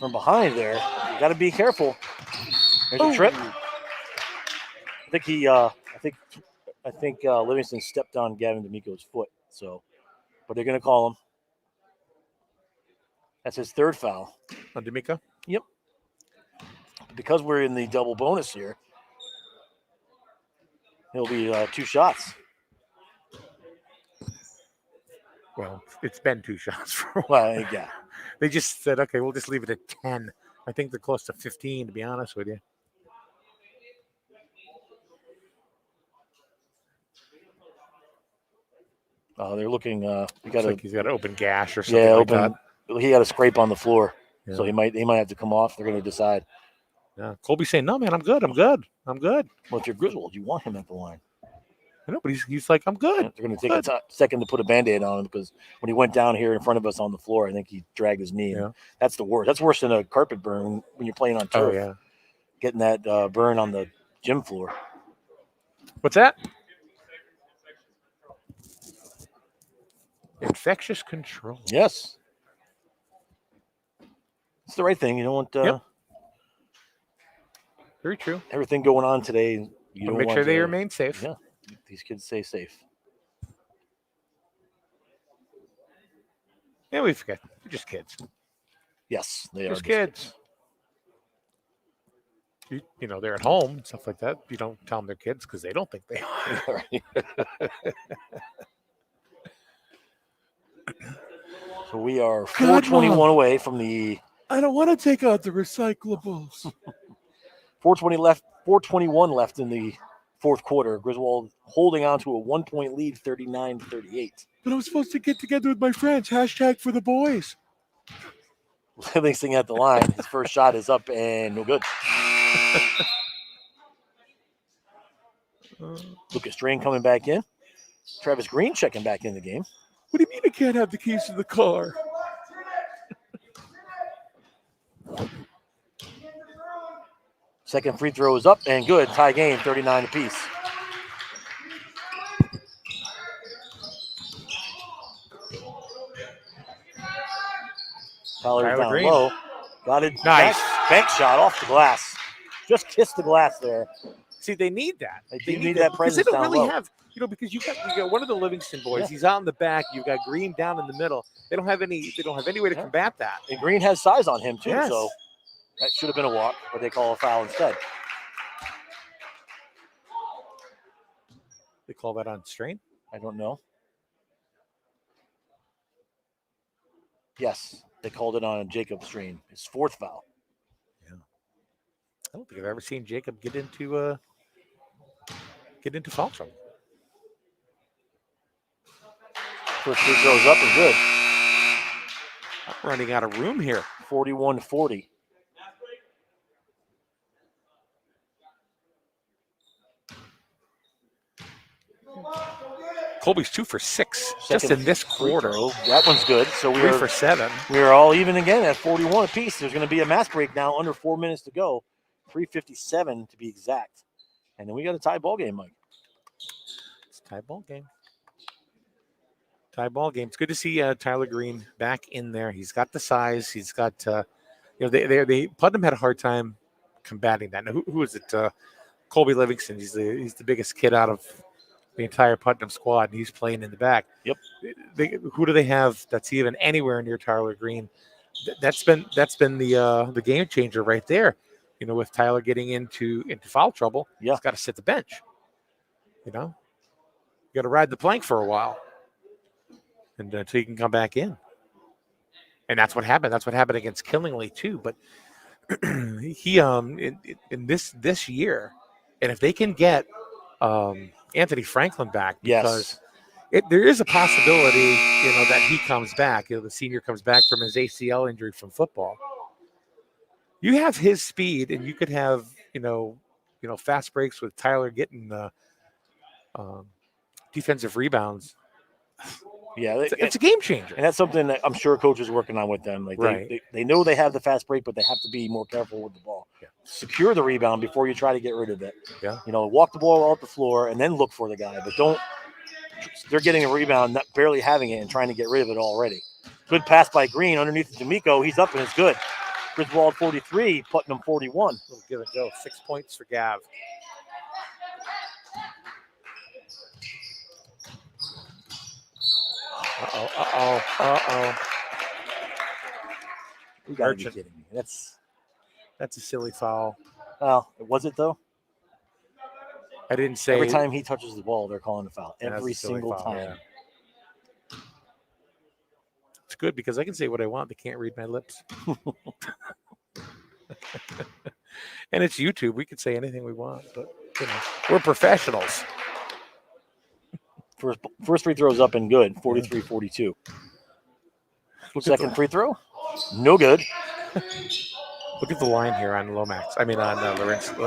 From behind there, you got to be careful. There's a trip. I think Livingston stepped on Gavin D'Amico's foot. So, but they're going to call him. That's his 3rd foul. On D'Amico? Yep. Because we're in the double bonus here, it'll be 2 shots. Well, it's been 2 shots for a while. Well, yeah. They just said, okay, we'll just leave it at 10. I think they're close to 15, to be honest with you. They're looking. He's got an open gash or something. Yeah, like open. That. He got a scrape on the floor, Yeah. so he might have to come off. They're going to decide. Yeah. Colby's saying, no, man, I'm good. I'm good. Well, if you're Griswold, you want him at the line. I know, but he's like, I'm good. They're going to take a second to put a Band-Aid on him because when he went down here in front of us on the floor, I think he dragged his knee. Yeah. That's the worst. That's worse than a carpet burn when you're playing on turf. Oh, yeah. Getting that burn on the gym floor. What's that? Infectious control. Yes. It's the right thing. You don't want Yep. Very true. everything going on today. You don't Make want sure they to- remain safe. Yeah. These kids stay safe. Yeah, we forget. They're just kids. Yes, they Just are. kids. They're at home and stuff like that. You don't tell them they're kids because they don't think they are. Right. So we are 4:21 away from the I don't want to take out the recyclables. 4:21 left in the fourth quarter. Griswold holding on to a 1-point lead, 39-38. But I was supposed to get together with my friends. Hashtag for the boys. Livingston at the line. His first shot is up and no good. Lucas Drain coming back in. Travis Green checking back in the game. What do you mean I can't have the keys to the car? Second free throw is up and good. Tie game, 39 apiece. Tyler's down Green. low. Got it. Nice. Bank shot off the glass. Just kissed the glass there. See, they need that. They need that presence because they don't down really low. have, because you got one of the Livingston boys. He's out in the back. You've got Green down in the middle. They don't have any way to combat that. And Green has size on him too, Yes. so that should have been a walk, but they call a foul instead. They call that on strain. I don't know. Yes, they called it on Jacob Strain. His fourth foul. I don't think I've ever seen Jacob get into foul trouble. First free throw's up and good. I'm running out of room here. 41-40. Colby's 2 for 6 just Second in this quarter. That one's good. So 3 for 7. we're all even again at 41 apiece. There's going to be a mass break now, under 4 minutes to go. 3:57 to be exact. And then we got a tie ball game, Mike. It's a tie ball game. Tie ball game. It's good to see Tyler Green back in there. He's got the size. He's got, they Putnam had a hard time combating that. Now, who is it? Colby Livingston. He's the biggest kid out of the entire Putnam squad, and he's playing in the back. Yep. Who do they have that's even anywhere near Tyler Green? That's been the game changer right there. With Tyler getting into foul trouble, he's got to sit the bench. You got to ride the plank for a while, and until he can come back in. And that's what happened. That's what happened against Killingly too. But he in this year, and if they can get Anthony Franklin back, because there is a possibility, that he comes back. The senior comes back from his ACL injury from football. You have his speed, and you could have, fast breaks with Tyler getting defensive rebounds. Yeah, it's a game changer, and that's something that I'm sure coach is working on with them. Like they know they have the fast break, but they have to be more careful with the ball. Yeah. Secure the rebound before you try to get rid of it. Yeah, walk the ball off the floor and then look for the guy, but don't. They're getting a rebound, not barely having it, and trying to get rid of it already. Good pass by Green underneath D'Amico. He's up and it's good. Griswold 43, Putnam 41. We'll give it go. 6 points for Gav. Uh-oh. You gotta be kidding me. That's a silly foul. Well, was it though? I didn't say. Every time he touches the ball, they're calling a foul. Every a silly single foul, time. Yeah. It's good because I can say what I want. They can't read my lips. And it's YouTube. We can say anything we want, but we're professionals. First free throw's up and good, 43-42. Second free throw, no good. Look at the line here on Lomax. I mean on Livingston.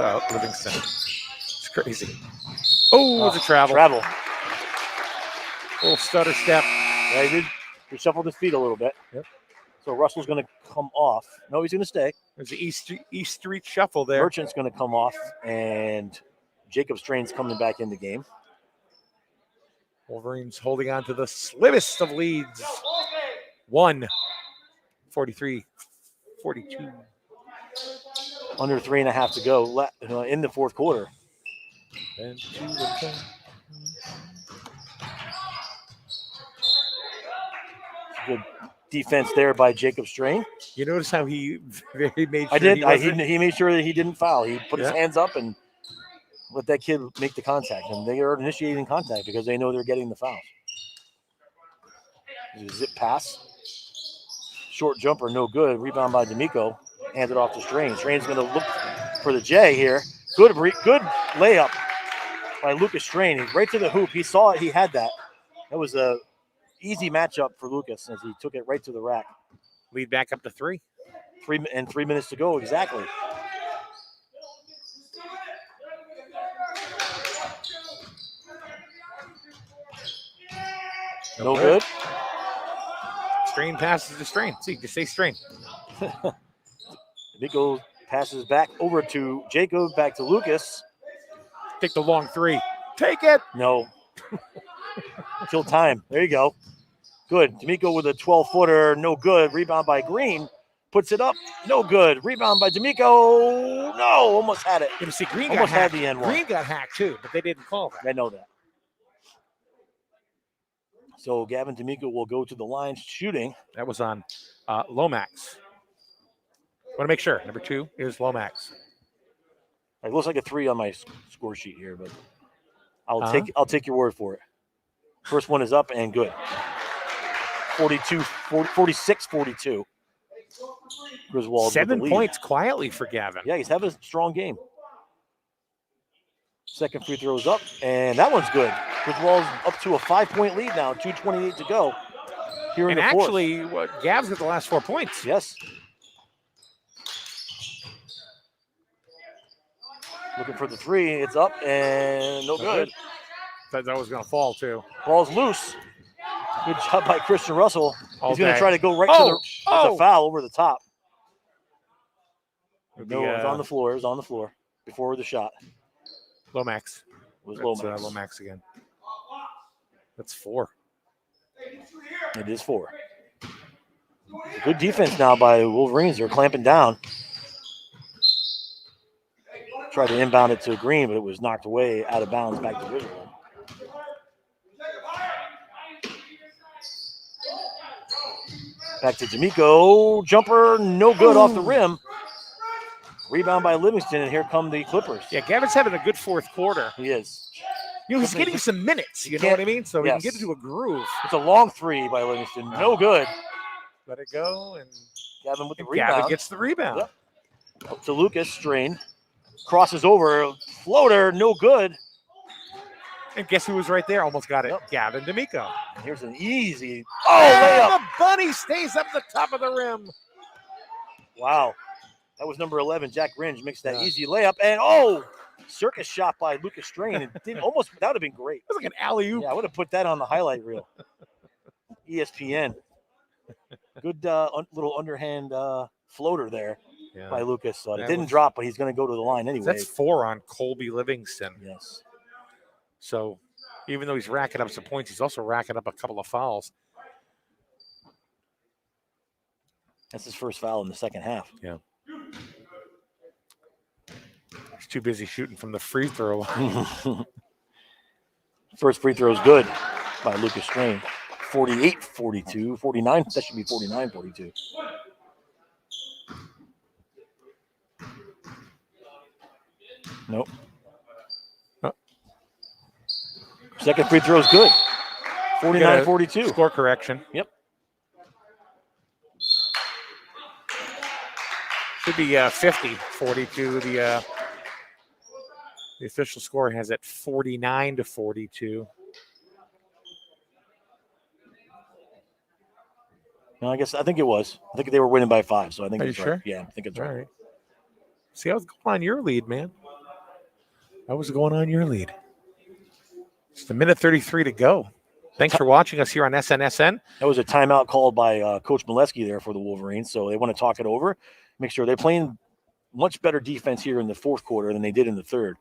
It's crazy. Oh, it's a travel. Little stutter step. Yeah, he shuffled his feet a little bit. Yep. So Russell's going to come off. No, he's going to stay. There's the East Street shuffle there. Merchant's going to come off, and Jacob Strain's coming back in the game. Wolverines holding on to the slimmest of leads. 43-42. Under 3.5 to go in the fourth quarter. And good defense there by Jacob Strain. You notice how he made sure I did. He made sure that he didn't foul. He put his hands up and let that kid make the contact. And they are initiating contact because they know they're getting the foul. Zip pass. Short jumper, no good. Rebound by D'Amico. Hands it off to Strain. Strain's going to look for the J here. Good layup by Lucas Strain. He's right to the hoop. He saw it. He had that. That was a easy matchup for Lucas as he took it right to the rack. Lead back up to 3. 3 minutes to go, exactly. No good. Strain passes to Strain. See, just say Strain. D'Amico passes back over to Jacob, back to Lucas. Take the long 3. Take it. No. Kill time. There you go. Good. D'Amico with a 12-footer. No good. Rebound by Green. Puts it up. No good. Rebound by D'Amico. No. Almost had it. You see, Green Almost got hacked. had the N1. Green got hacked too, but they didn't call that. I know that. So Gavin D'Amico will go to the line shooting. That was on Lomax. Want to make sure. Number 2 is Lomax. It looks like a 3 on my score sheet here, but I'll take your word for it. First one is up and good. 46-42. Griswold 7 with the lead. points quietly for Gavin. Yeah, he's having a strong game. Second free throw is up, and that one's good. Griswold's up to a 5-point lead now, 2:28 to go. Here in And the fourth. actually, Gav's got the last 4 points. Yes. Looking for the 3. It's up and no good. Thought that was going to fall too. Ball's loose. Good job by Christian Russell. He's going to try to go right to the it's a foul over the top. No, it was on the floor. It was on the floor before the shot. Lomax. It was That's, Lomax. Lomax again. That's 4. It is 4. Good defense now by Wolverines. They're clamping down. Tried to inbound it to Green, but it was knocked away out of bounds back to Griswold. Back to D'Amico. Jumper, no good off the rim. Rebound by Livingston, and here come the Clippers. Yeah, Gavin's having a good fourth quarter. He is. You know, he's getting some minutes, you know what I mean? So he can get into a groove. It's a long 3 by Livingston. No good. Let it go, and Gavin with the rebound. Gavin gets the rebound. Yep. Up to Lucas, Strain. Crosses over, floater, no good. And guess who was right there? Almost got it. Yep. Gavin D'Amico. Here's an easy. The bunny stays up the top of the rim. Wow. That was number 11, Jack Gringe, makes that Yeah. easy layup. And, circus shot by Lucas Strain. It did almost, that would have been great. It was like an alley-oop. Yeah, I would have put that on the highlight reel. ESPN. Good little underhand floater there by Lucas. It didn't drop, but he's going to go to the line anyway. That's 4 on Colby Livingston. Yes. So even though he's racking up some points, he's also racking up a couple of fouls. That's his first foul in the second half. Yeah. He's too busy shooting from the free throw line. First free throw is good by Lucas Strain. 48-42, 49. That should be 49-42. Nope. Second free throw is good. 49-42. Score correction. Yep. Should be 50-42. The official score has it 49-42. No, I think it was. I think they were winning by 5, so I think Are it's you right. sure? Yeah, I think it's All right. right. See, I was going on your lead, man. I was going on your lead. Just a minute 33 to go. Thanks for watching us here on SNSN. That was a timeout called by Coach Molesky there for the Wolverines, so they want to talk it over, make sure they're playing much better defense here in the fourth quarter than they did in the third.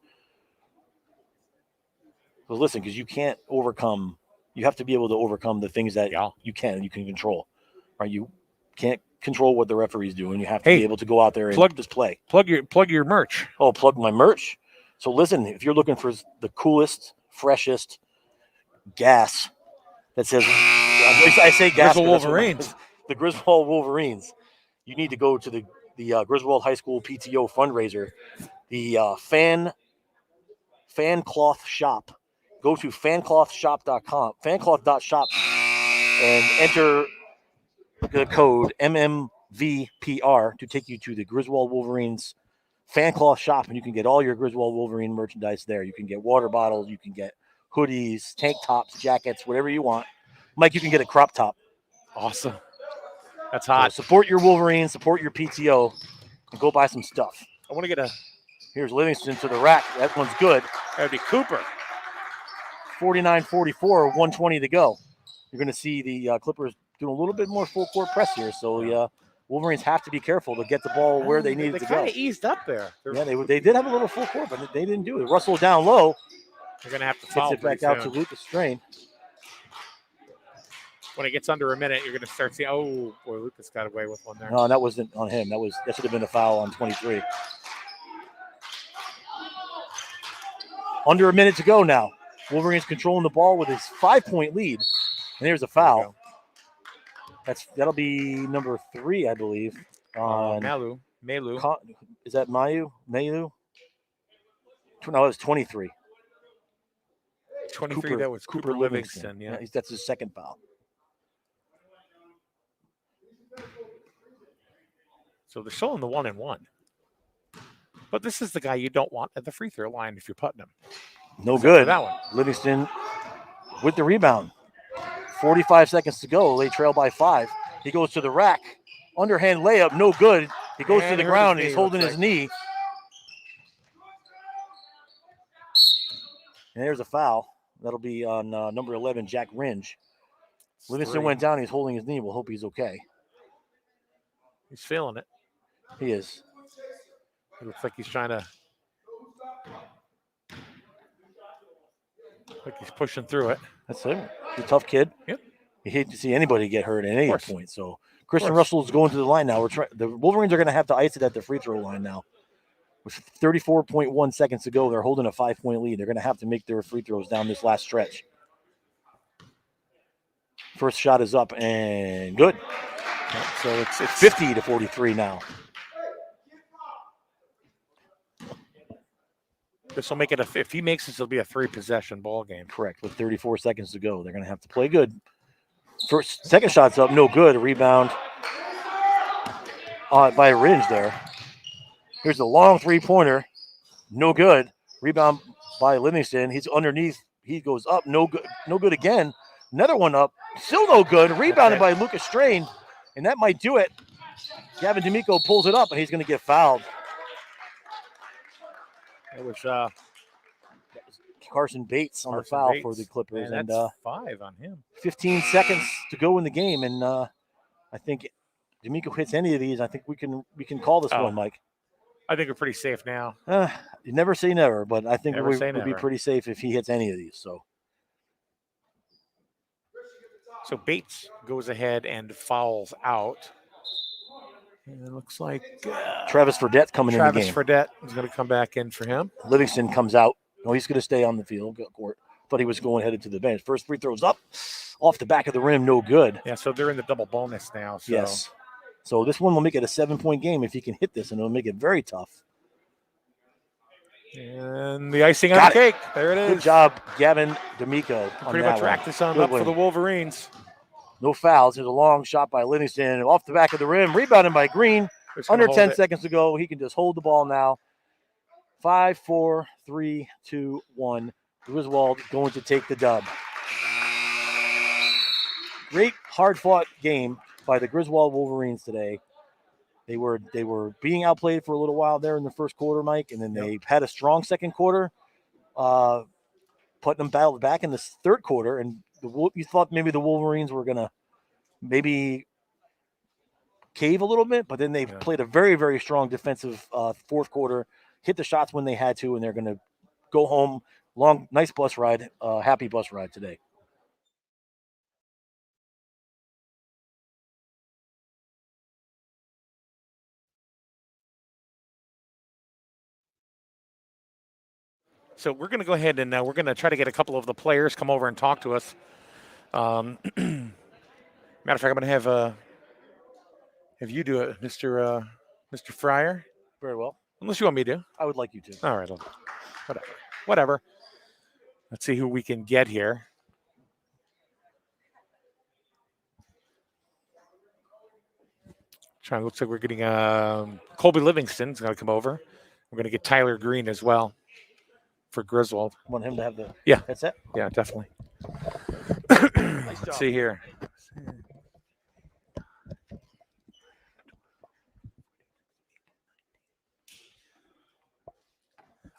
But listen, because you can't overcome, you have to be able to overcome the things that you can control. Right? You can't control what the referee's doing. You have to be able to go out there and just play. Plug your merch. Oh, plug my merch. So listen, if you're looking for the coolest, freshest gas that says, I say gas, Griswold Wolverines. The Griswold Wolverines, you need to go to the Griswold High School PTO fundraiser, the fan cloth shop. Go to fanclothshop.com, fancloth.shop, and enter the code MMVPR to take you to the Griswold Wolverines fan cloth shop, and you can get all your Griswold Wolverine merchandise there. You can get water bottles, you can get hoodies, tank tops, jackets, whatever you want. Mike, you can get a crop top. Awesome. That's So hot. support your Wolverines, support your PTO, and go buy some stuff. I want to get a. Here's Livingston to the rack. That one's good. That would be Cooper. 49-44, 120 to go. You're going to see the Clippers doing a little bit more full court press here. So Wolverines have to be careful to get the ball where they need it to go. They kind of eased up there. Yeah, they did have a little full court, but they didn't do it. Russell down low. They're going to have to foul Gets it back out to Lucas Strain. When it gets under a minute, you're going to start seeing, oh, boy, Lucas got away with one there. No, that wasn't on him. That should have been a foul on 23. Under a minute to go now. Wolverines controlling the ball with his 5-point lead. And there's a foul. That'll be number 3, I believe. On Melu. Is that Mayu? No, it was 23. 23, that was Cooper Livingston. Yeah, that's his second foul. So they're showing the 1-and-1. But this is the guy you don't want at the free throw line if you're Putnam. No good. That one. Livingston with the rebound. 45 seconds to go. They trail by 5. He goes to the rack. Underhand layup, no good. He goes to the ground and he's holding his knee. And there's a foul. That'll be on number 11, Jack Ringe. Livingston went down. He's holding his knee. We'll hope he's okay. He's feeling it. He is. It looks like he's trying to. Like he's pushing through it. That's him. He's a tough kid. Yep. You hate to see anybody get hurt at any point. So Christian Russell is going to the line now. The Wolverines are going to have to ice it at the free throw line now. With 34.1 seconds to go, they're holding a 5-point lead. They're going to have to make their free throws down this last stretch. First shot is up and good. So it's 50-43 now. This will make it if he makes this, it'll be a 3-possession ball game. Correct. With 34 seconds to go, they're going to have to play good. Second shot's up, no good. A rebound by Ringe there. Here's a long 3-pointer, no good. Rebound by Livingston. He's underneath. He goes up, no good. No good again. Another one up, still no good. Rebounded by Lucas Strain, and that might do it. Gavin D'Amico pulls it up, and he's going to get fouled. It was Carson Bates on the foul for the Clippers, and that's 5 on him. 15 seconds to go in the game, and I think D'Amico hits any of these. I think we can call this one, Mike. I think we're pretty safe now. You never say never, but I think we'd be never. pretty safe if he hits any of these. So Bates goes ahead and fouls out. And it looks like Travis Fredette's coming in the game. Travis Fredette is going to come back in for him. Livingston comes out. No, he's going to stay on the field court. Thought he was headed to the bench. First free throw's up, off the back of the rim, no good. Yeah, so they're in the double bonus now. So. Yes. So this one will make it a 7-point game if he can hit this, and it'll make it very tough. And the icing on the cake. There it is. Good job, Gavin D'Amico. Pretty much racked this on up for the Wolverines. No fouls. There's a long shot by Livingston. Off the back of the rim. Rebounded by Green. Under 10 seconds to go. He can just hold the ball now. 5, 4, 3, 2, 1. Griswold going to take the dub. Great hard-fought game by the Griswold Wolverines today. They were being outplayed for a little while there in the first quarter, Mike, and then they had a strong second quarter. Putnam battled back in the third quarter, and you thought maybe the Wolverines were going to maybe cave a little bit, but then they played a very, very strong defensive fourth quarter, hit the shots when they had to, and they're going to go home. Nice bus ride, happy bus ride today. So we're going to go ahead and we're going to try to get a couple of the players come over and talk to us. Matter of fact, I'm going to have you do it, Mr. Fryer. Very well. Unless you want me to. I would like you to. All right. Whatever. Let's see who we can get here. Looks like we're getting Colby Livingston's going to come over. We're going to get Tyler Green as well for Griswold. Want him to have the Yeah. headset? Yeah, definitely. Let's see here.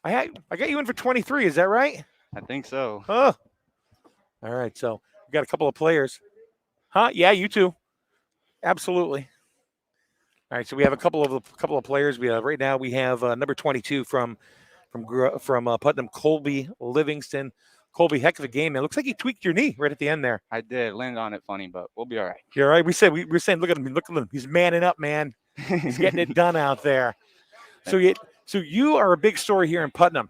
I got you in for 23. Is that right? I think so. Oh. All right. So we got a couple of players. Huh? Yeah, you too. Absolutely. All right. So we have a couple of players. We have right now. We have number 22 from Putnam, Colby Livingston. Colby, heck of a game, man. Looks like he tweaked your knee right at the end there. I did. Landed on it funny, but we'll be all right. You're right. We were saying, look at him. He's manning up, man. He's getting it done out there. So you are a big story here in Putnam.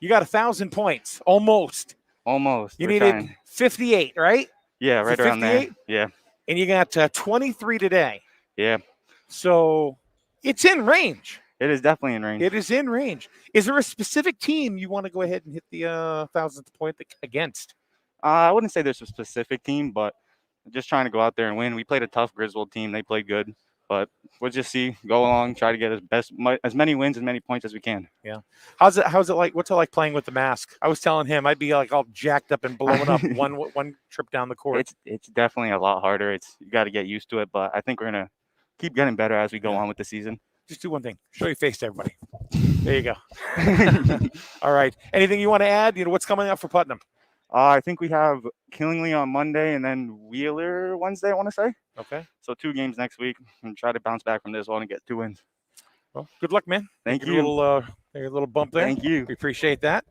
You got 1,000 points, almost. Almost. You We're needed trying. 58, right? Yeah, Is right it around there. 58? Yeah. And you got 23 today. Yeah. So it's in range. It is definitely in range. It is in range. Is there a specific team you want to go ahead and hit the 1,000th point against? I wouldn't say there's a specific team, but just trying to go out there and win. We played a tough Griswold team. They played good, but we'll just go along, try to get as many wins, as many points as we can. Yeah. How's it like? What's it like playing with the mask? I was telling him I'd be like all jacked up and blowing up one trip down the court. It's definitely a lot harder. You got to get used to it, but I think we're gonna keep getting better as we go on with the season. Just do one thing. Show your face to everybody. There you go. All right. Anything you want to add? What's coming up for Putnam? I think we have Killingly on Monday and then Wheeler Wednesday, I want to say. Okay. So 2 games next week and try to bounce back from this one and get 2 wins. Well, good luck, man. Thank you. you. A little bump there. Thank you. We appreciate that.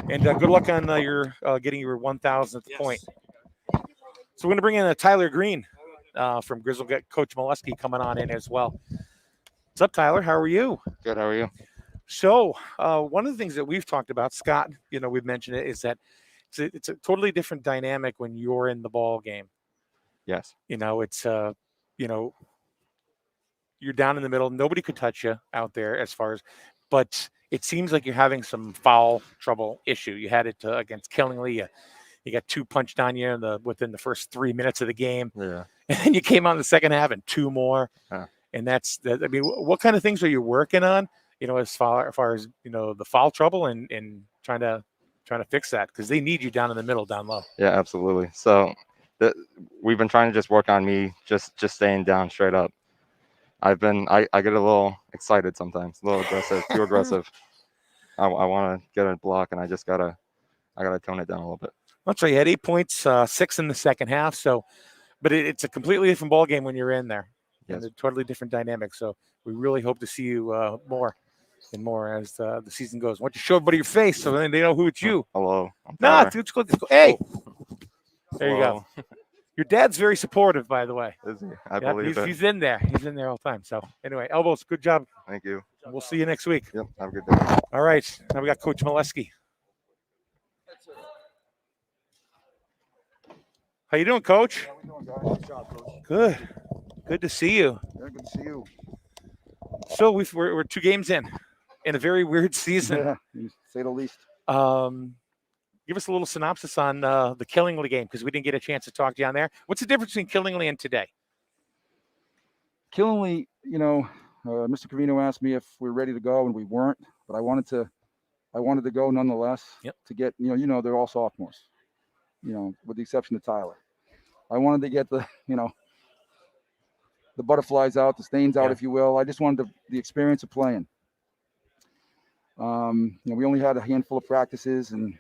And good luck on your getting your 1,000th point. So we're going to bring in Tyler Green from Griswold. Got Coach Molesky coming on in as well. What's up, Tyler? How are you? Good. How are you? So one of the things that we've talked about, Scott, we've mentioned it, is that it's a totally different dynamic when you're in the ball game. Yes. It's you're down in the middle. Nobody could touch you out there but it seems like you're having some foul trouble issue. You had it against Killingly. You got 2 punched on you within the first 3 minutes of the game. Yeah. And then you came on the second half and 2 more. Huh. And what kind of things are you working on, as far as, the foul trouble and trying to fix that? Because they need you down in the middle, down low. Yeah, absolutely. So we've been trying to just work on me, just staying down straight up. I get a little excited sometimes, a little aggressive, too aggressive. I want to get a block, and I gotta tone it down a little bit. That's right. You had 8 points, 6 in the second half. So, but it's a completely different ball game when you're in there. Yes. And a totally different dynamic. So we really hope to see you more and more as the season goes. Why don't you show everybody your face so then they know who it's you? Hello. Let's go. Hey, there you Hello. go. Your dad's very supportive, by the way. Is he? I believe it. He's in there. He's in there all the time. So anyway, Elbows, good job. Thank you. We'll see you next week. Yep. Have a good day. All right. Now we got Coach Molesky. How you doing, Coach? How we doing, guys? Good job, Coach. Good. Good to see you. Yeah, good to see you. So we're 2 games in a very weird season. Yeah, to say the least. Give us a little synopsis on the Killingly game, because we didn't get a chance to talk to you on there. What's the difference between Killingly and today? Killingly, Mr. Covino asked me if we were ready to go, and we weren't. But I wanted to go nonetheless. Yep. To get, they're all sophomores. With the exception of Tyler. I wanted to get the butterflies out, the stains out, if you will. I just wanted the experience of playing. We only had a handful of practices, and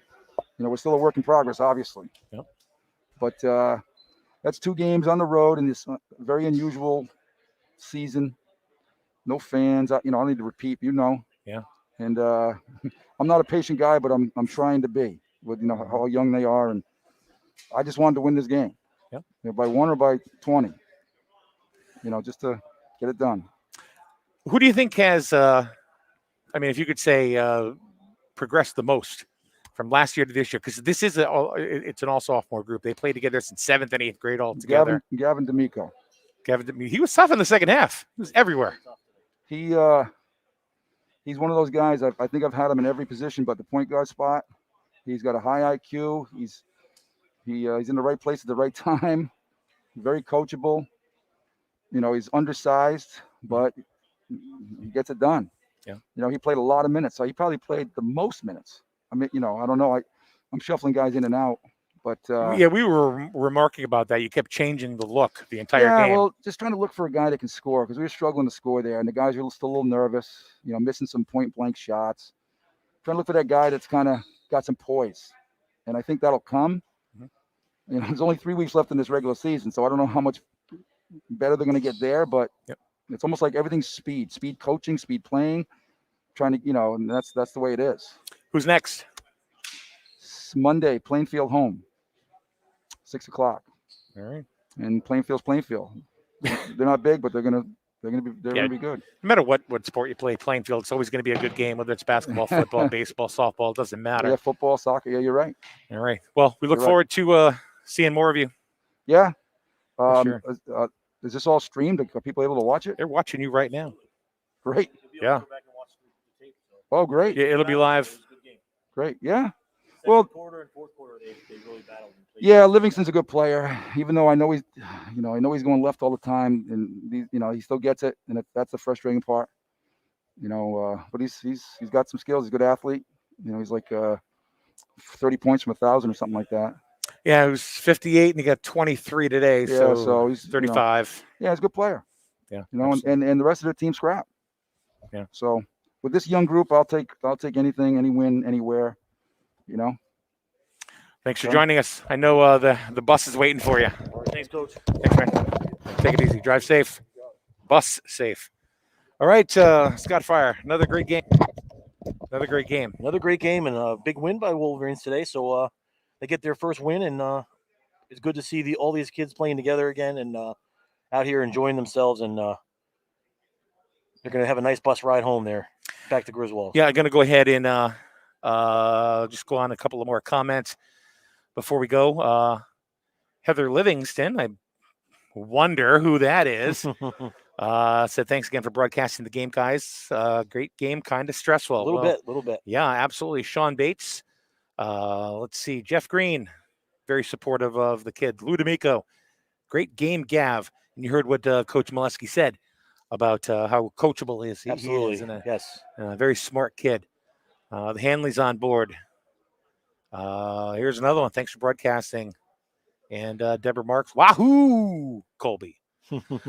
we're still a work in progress, obviously. Yep. But that's 2 games on the road in this very unusual season. No fans. I don't need to repeat. Yeah. And I'm not a patient guy, but I'm trying to be with how young they are, and I just wanted to win this game. Yep. By 1 or by 20. Just to get it done. Who do you think has, if you could say, progressed the most from last year to this year? Because this is it's an all sophomore group. They played together since 7th and 8th grade all together. Gavin D'Amico. He was tough in the second half. He was everywhere. He's one of those guys. I think I've had him in every position, but the point guard spot. He's got a high IQ. He's in the right place at the right time. Very coachable. He's undersized, but he gets it done. Yeah. He played a lot of minutes, so he probably played the most minutes. I mean, I don't know. I'm shuffling guys in and out, but Yeah, we were remarking about that. You kept changing the look the entire yeah, game. well, just trying to look for a guy that can score because we were struggling to score there, and the guys were still a little nervous. Missing some point blank shots. Trying to look for that guy that's kind of got some poise, and I think that'll come. There's only 3 weeks left in this regular season, so I don't know how much better they're going to get there, but it's almost like everything's speed coaching, speed playing, trying to, and that's the way it is. Who's next? It's Monday, Plainfield home, 6:00. All right. And Plainfield's Plainfield. They're not big, but they're gonna be good. No matter what sport you play, Plainfield, it's always going to be a good game, whether it's basketball, football, baseball, softball, it doesn't matter. Yeah, football, soccer. Yeah, you're right. All right. Well, we look You're forward to seeing more of you. Yeah. Sure. Is this all streamed? Are people able to watch it? They're watching you right now. Great. Yeah. Oh, great. Yeah, it'll be live. Great. Yeah. Well, quarter and fourth quarter, they really battled. Yeah, Livingston's a good player, even though I know he's going left all the time, and he still gets it, and that's the frustrating part. But he's got some skills. He's a good athlete. He's like 30 points from 1,000 or something like that. Yeah, he was 58 and he got 23 today. Yeah, so he's 35. Yeah, he's a good player. Yeah, and the rest of the team scrap. Yeah. So with this young group, I'll take anything, any win, anywhere. Thanks for joining us. I know the bus is waiting for you. Thanks, Coach. Thanks, man. Take it easy. Drive safe. Bus safe. All right, Scott Fire. Another great game. Another great game and a big win by Wolverines today. So they get their first win, and it's good to see all these kids playing together again and out here enjoying themselves. And they're going to have a nice bus ride home there, back to Griswold. Yeah, I'm going to go ahead and just go on a couple of more comments before we go. Heather Livingston, I wonder who that is. Said thanks again for broadcasting the game, guys. Great game, kind of stressful. A little bit. Yeah, absolutely. Sean Bates. Let's see. Jeff Green, very supportive of the kid. Lou D'Amico, great game, Gav. And you heard what Coach Molesky said about how coachable he is. Absolutely. He is Yes. A very smart kid. The Hanley's on board. Here's another one. Thanks for broadcasting. And Deborah Marks. Wahoo! Colby.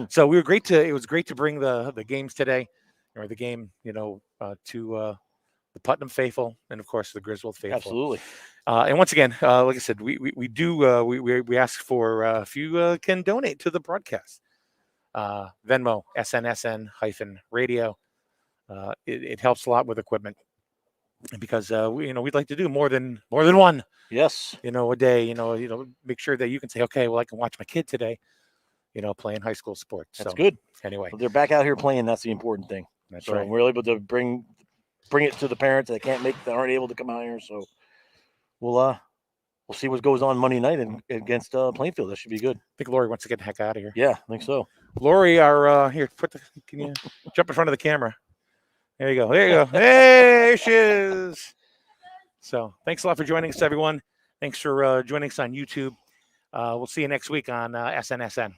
So it was great to bring the games today, or the game, to the Putnam faithful and of course the Griswold faithful. Absolutely. And once again, like I said, we ask for if you can donate to the broadcast. Venmo, SNSN-radio. It helps a lot with equipment because we'd like to do more than one. Yes. A day. Make sure that you can say, okay, well, I can watch my kid today. Playing high school sports. That's good. Anyway, they're back out here playing. That's the important thing. That's so right. We're able to bring it to the parents that aren't able to come out here. So we'll see what goes on Monday night against Plainfield. That should be good. I think Lori wants to get the heck out of here. Yeah, I think so. Lori, can you jump in front of the camera? There you go. Hey, she is. So thanks a lot for joining us, everyone. Thanks for joining us on YouTube. We'll see you next week on SNSN.